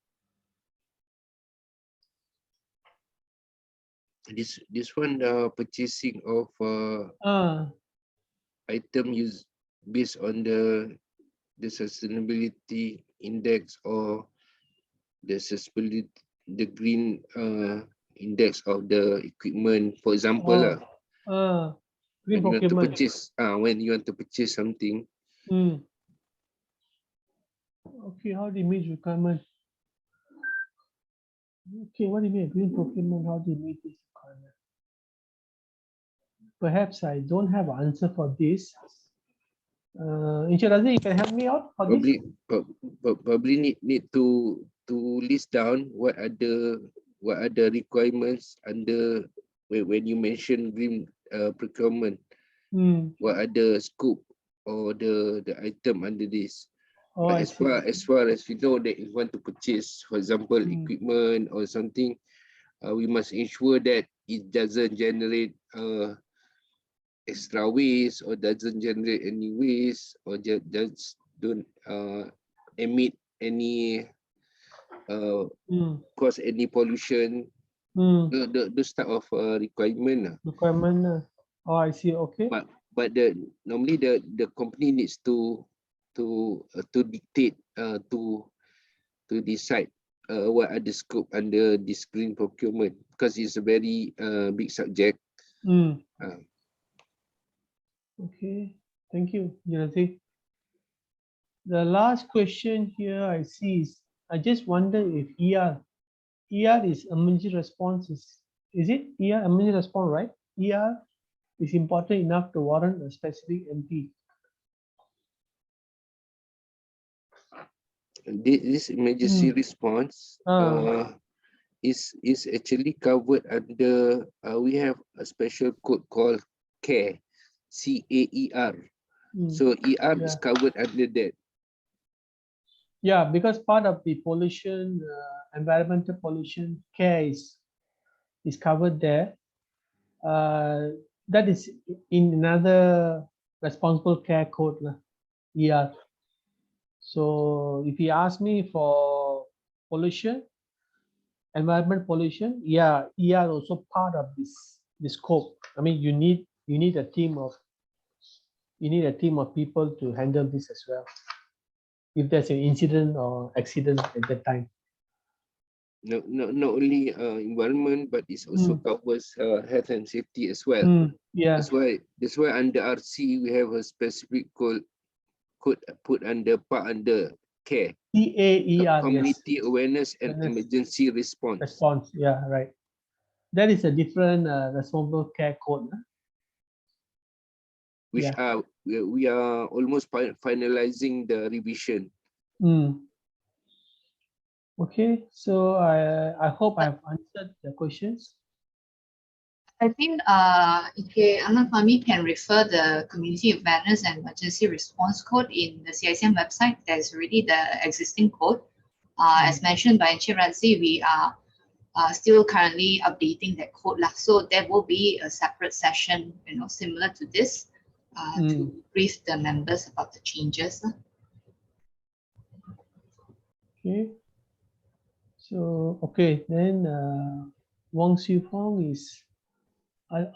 [SPEAKER 3] This one, purchasing of item use based on the sustainability index or the sustainability, the green index of the equipment, for example,
[SPEAKER 4] green
[SPEAKER 3] when you want to
[SPEAKER 4] procurement.
[SPEAKER 3] purchase, when you want to purchase something.
[SPEAKER 4] Okay, how do you meet requirement? Okay, what do you mean green procurement? How do you meet this requirement? Perhaps I don't have an answer for this. Razi, you can help me out for this?
[SPEAKER 3] Probably need to list down what are the requirements under when you mention green procurement. What are the scope or the item under this?
[SPEAKER 4] Oh,
[SPEAKER 3] but as far as we know that you want to purchase, for example, equipment or something, we must ensure that it doesn't generate extra waste or doesn't generate any waste or just don't emit any cause any pollution. Those type of requirement.
[SPEAKER 4] Oh, I see. Okay.
[SPEAKER 3] But normally the company needs to dictate to decide what are the scope under this green procurement, because it's a very big subject.
[SPEAKER 4] Okay, thank you, Razi. The last question here I see is, I just wonder if ER is emergency response. Is it ER emergency response, right? ER is important enough to warrant a specific MP.
[SPEAKER 3] This emergency response is actually covered under, we have a special code called CARE, CAER. So ER is covered under that.
[SPEAKER 4] Yeah, because part of the pollution, environmental pollution, CARE is covered there. That is in another responsible care code, ER. So if you ask me for pollution, environment pollution, yeah, ER also part of this scope. I mean, you need a team of people to handle this as well, if there's an incident or accident at that time.
[SPEAKER 3] Not only environment, but it also covers health and safety as well.
[SPEAKER 4] Yeah.
[SPEAKER 3] That's why under RC we have a specific code put under part under CARE.
[SPEAKER 4] CAER,
[SPEAKER 3] Community
[SPEAKER 4] yes.
[SPEAKER 3] Awareness and Emergency Response.
[SPEAKER 4] Yeah, right. That is a different responsible care code.
[SPEAKER 3] Which we are almost finalizing the revision.
[SPEAKER 4] Okay, so I hope I've answered the questions.
[SPEAKER 1] I think Fahmi can refer the Community Awareness and Emergency Response Code in the CICM website. There's already the existing code. As mentioned by Razi, we are still currently updating that code. So there will be a separate session, similar to this, to brief the members about the changes.
[SPEAKER 4] Okay. So, okay, then Wong Siu Fong is,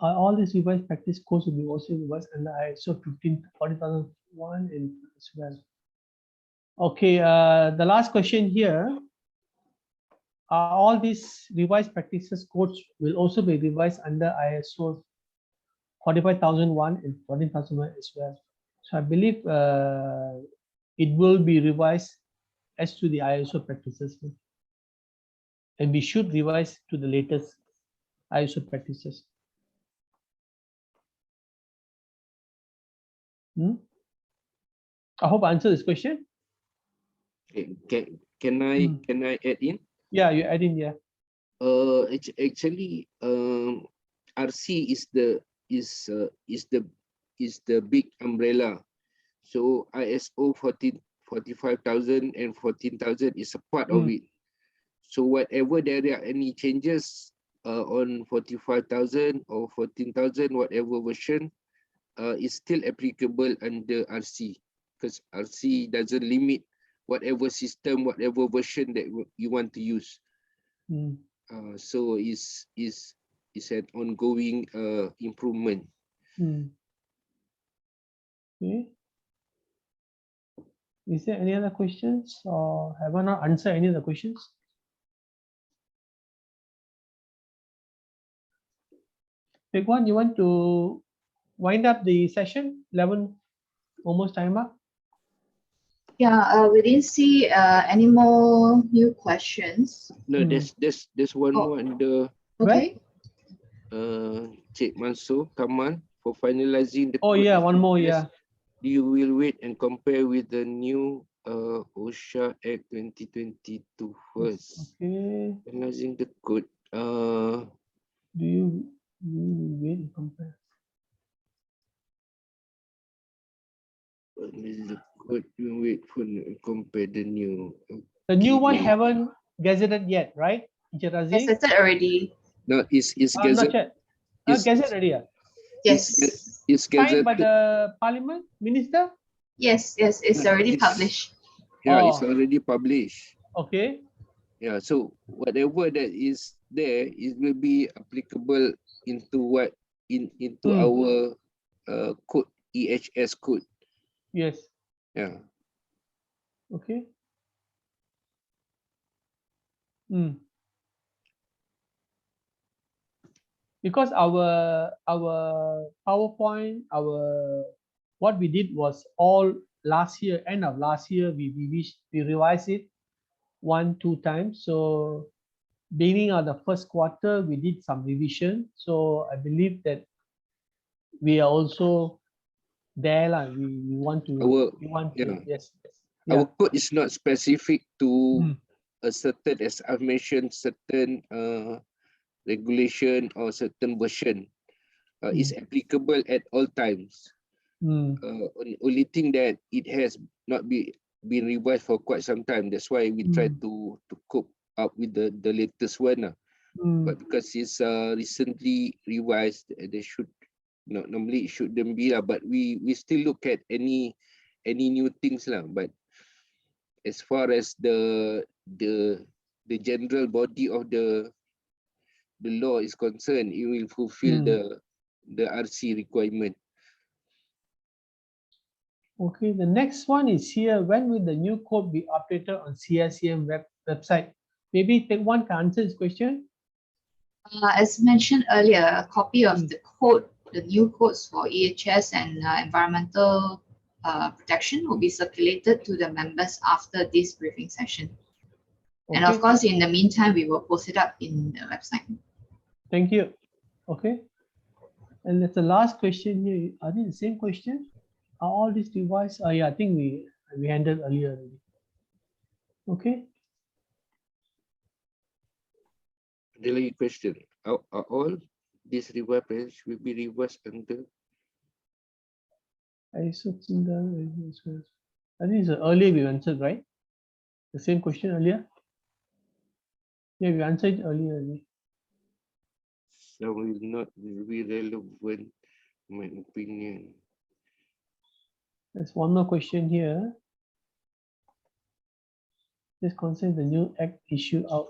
[SPEAKER 4] all these revised practice codes will be also revised under ISO 1540001 and as well. Okay, the last question here. All these revised practices codes will also be revised under ISO 45001 and 14001 as well. So I believe it will be revised as to the ISO practices, and we should revise to the latest ISO practices. I hope I answered this question.
[SPEAKER 3] Can I add in?
[SPEAKER 4] Yeah, you add in, yeah.
[SPEAKER 3] It's actually RC is the big umbrella. So ISO 45,000 and 14,000 is a part of it. So whatever there are any changes on 45,000 or 14,000, whatever version, is still applicable under RC, because RC doesn't limit whatever system, whatever version that you want to use. So is an ongoing improvement.
[SPEAKER 4] Okay. Is there any other questions, or have I not answered any of the questions? Big one, you want to wind up the session? 11, almost time up.
[SPEAKER 1] Yeah, we didn't see any more new questions.
[SPEAKER 3] No, there's one more under
[SPEAKER 1] Okay.
[SPEAKER 3] Cik Mansur Kamal for finalizing the
[SPEAKER 4] Oh
[SPEAKER 3] code.
[SPEAKER 4] yeah, one more, yeah.
[SPEAKER 3] You will wait and compare with the new OSHA Act 2022 first.
[SPEAKER 4] Okay.
[SPEAKER 3] Finalizing the code.
[SPEAKER 4] Do you wait and compare?
[SPEAKER 3] The code you wait for compare the new.
[SPEAKER 4] The new one haven't gazetted yet, right?
[SPEAKER 1] Yes, I said already.
[SPEAKER 3] No, it's
[SPEAKER 4] not yet. Gazette already.
[SPEAKER 1] Yes.
[SPEAKER 3] It's
[SPEAKER 4] Signed
[SPEAKER 3] gazetted
[SPEAKER 4] by the Parliament Minister?
[SPEAKER 1] Yes, it's already published.
[SPEAKER 3] Yeah, it's already published.
[SPEAKER 4] Okay.
[SPEAKER 3] Yeah, so whatever that is there, it will be applicable into into our code, EHS code.
[SPEAKER 4] Yes.
[SPEAKER 3] Yeah.
[SPEAKER 4] Okay. Because our PowerPoint, what we did was all last year, end of last year, we revised it 1-2 times. So beginning of the first quarter, we did some revision. So I believe that we are also there. We want to, yes.
[SPEAKER 3] Our code is not specific to a certain, as I've mentioned, certain regulation or certain version. Is applicable at all times. Only thing that it has not been revised for quite some time. That's why we try to cope up with the latest one. But because it's recently revised, they should normally it shouldn't be, but we still look at any new things But as far as the general body of the law is concerned, it will fulfill the RC requirement.
[SPEAKER 4] Okay, the next one is here. When will the new code be updated on CICM website? Maybe take one can answer this question.
[SPEAKER 1] As mentioned earlier, a copy of the code, the new codes for EHS and environmental protection will be circulated to the members after this briefing session. Okay. And of course, in the meantime, we will post it up in the website.
[SPEAKER 4] Thank you. Okay. And that's the last question here. Are they the same question? Are all these devices? Yeah, I think we handled earlier already. Okay.
[SPEAKER 3] The question: Are all these revised will be reversed under?
[SPEAKER 4] I think it's earlier we answered, right? The same question earlier. Yeah, we answered earlier.
[SPEAKER 3] So will not be relevant, in my opinion.
[SPEAKER 4] There's one more question here. This concerns the new act issued out.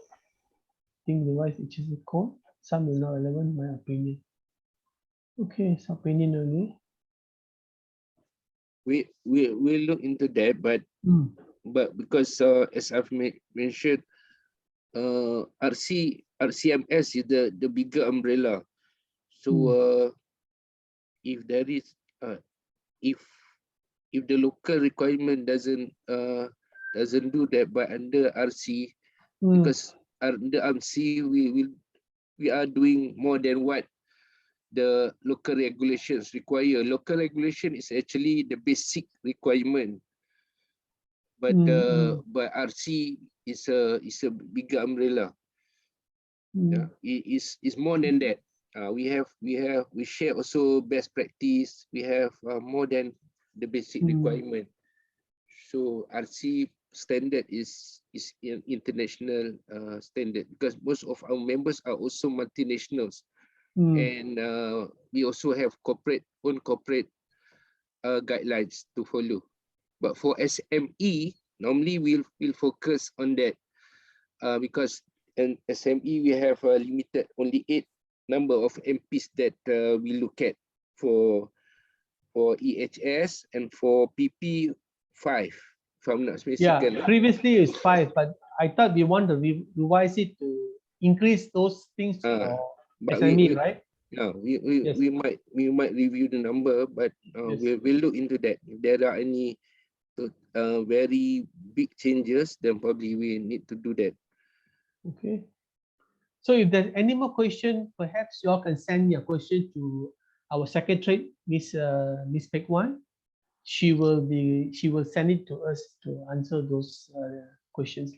[SPEAKER 4] Think device EHS code. Some will not relevant, in my opinion. Okay, it's opinion only.
[SPEAKER 3] We'll look into that, but but because as I've mentioned, RCMS is the bigger umbrella. So if there is if the local requirement doesn't do that, but under RC, because under RC we are doing more than what the local regulations require. Local regulation is actually the basic requirement, but RC is a bigger umbrella. Yeah, it's more than that. We share also best practice. We have more than the basic requirement. So RC standard is an international standard, because most of our members are also multinationals, and we also have own corporate guidelines to follow. But for SME, normally we'll focus on that because in SME we have a limited only 8 number of MPs that we look at for EHS, and for PP 5, if I'm not mistaken.
[SPEAKER 4] Yeah, previously it's 5, but I thought we want to revise it to increase those things for SME, right?
[SPEAKER 3] Yeah, we might review the number, but we'll look into that. If there are any very big changes, then probably we need to do that.
[SPEAKER 4] Okay. So if there's any more question, perhaps you all can send your question to our secretary, Miss Pek Wan. She will send it to us to answer those questions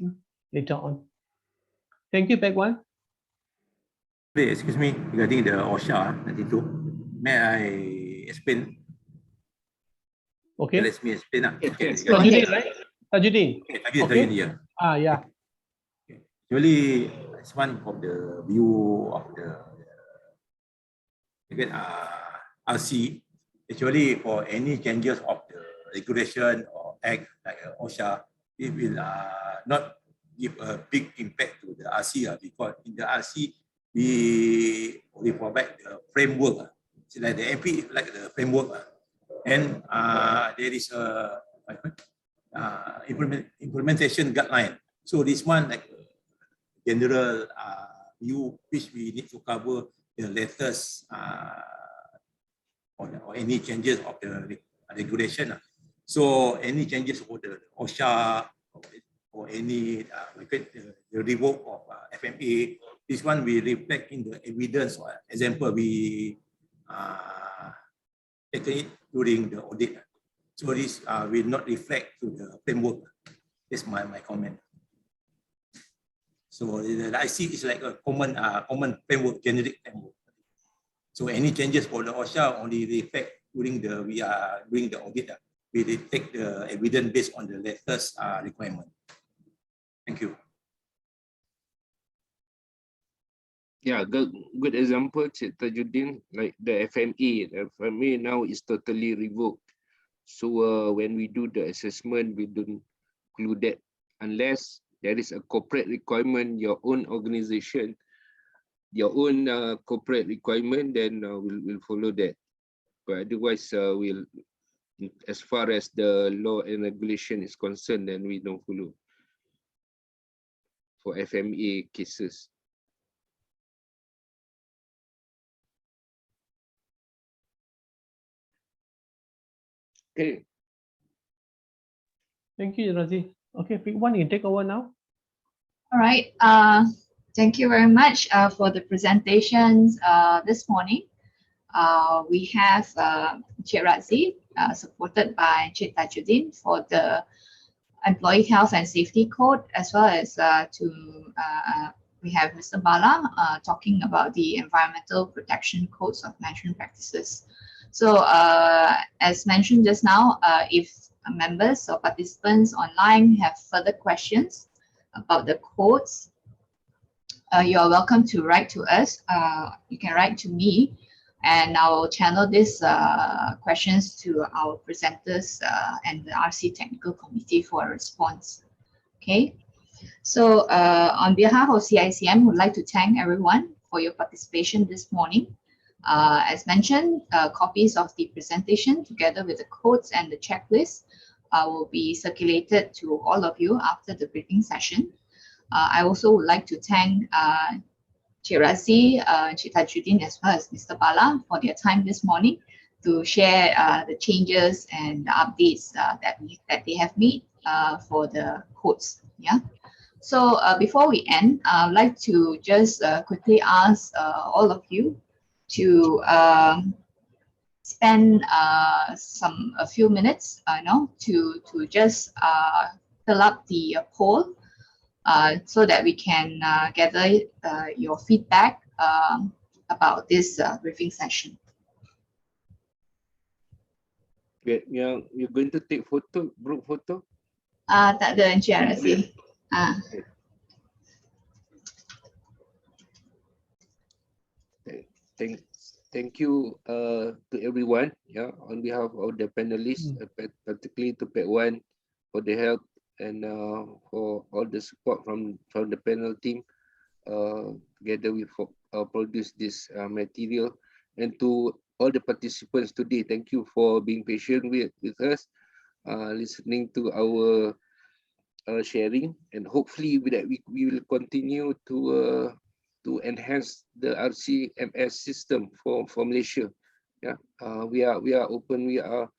[SPEAKER 4] later on. Thank you, Pek Wan.
[SPEAKER 5] Excuse me, regarding the OSHA 92, may I explain?
[SPEAKER 4] Okay.
[SPEAKER 5] Let me explain.
[SPEAKER 4] Tajudin, right? Tajudin.
[SPEAKER 5] Okay, Tajudin, yeah.
[SPEAKER 4] Yeah.
[SPEAKER 5] Okay. Actually, it's one of the view of the RC. Actually, for any changes of the regulation or act like OSHA, it will not give a big impact to the RC because in the RC we provide the framework. So like the MP is like the framework, and there is a implementation guideline. So this one like general view which we need to cover the latest or any changes of the regulation. So any changes for the OSHA or any the revoke of FMA, this one we reflect in the evidence. Example, we taken it during the audit. So this will not reflect to the framework. That's my comment. So the IC is like a common framework, generic framework. So any changes for the OSHA only reflect during the audit. We take the evidence based on the latest requirement. Thank you.
[SPEAKER 3] Yeah, good example, Cik Tajudin, like the FMA. The FMA now is totally revoked. So when we do the assessment, we don't include that unless there is a corporate requirement, your own organization, your own corporate requirement, then we'll follow that. But otherwise, we'll, as far as the law and regulation is concerned, then we don't follow for FMA cases. Okay.
[SPEAKER 4] Thank you, Razi. Okay, Pek Wan, you can take over now.
[SPEAKER 1] All right. Thank you very much for the presentations this morning. We have Cik Razi, supported by Cik Tajudin for the Employee Health and Safety Code, as well as we have Mr. Bala talking about the Environmental Protection Codes of Management Practices. So as mentioned just now, if members or participants online have further questions about the codes, you are welcome to write to us. You can write to me, and I will channel these questions to our presenters and the RC Technical Committee for a response. Okay, so on behalf of CICM, would like to thank everyone for your participation this morning. As mentioned, copies of the presentation together with the codes and the checklist will be circulated to all of you after the briefing session. I also would like to thank Cik Razi, Cik Tajuddin, as well as Mr. Bala for their time this morning to share the changes and the updates that they have made for the codes. Yeah. So before we end, I'd like to just quickly ask all of you to spend a few minutes, to just fill up the poll so that we can gather your feedback about this briefing session.
[SPEAKER 3] You're going to take photo, group photo?
[SPEAKER 1] Tak ada Encik Razi.
[SPEAKER 3] Thank you to everyone, on behalf of the panelists, particularly to Pet One for the help and for all the support from the panel team. Together we produce this material, and to all the participants today, thank you for being patient with us, listening to our sharing, and hopefully that we will continue to enhance the RCMS system for Malaysia. We are open. We are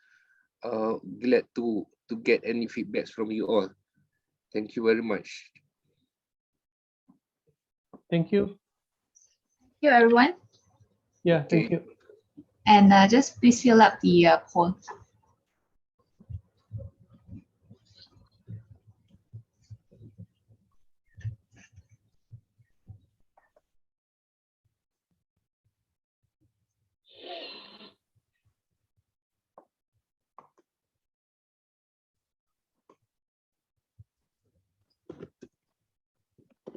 [SPEAKER 3] glad to get any feedbacks from you all. Thank you very much.
[SPEAKER 4] Thank you.
[SPEAKER 1] Thank you, everyone.
[SPEAKER 4] Yeah, thank you.
[SPEAKER 1] And just please fill up the poll.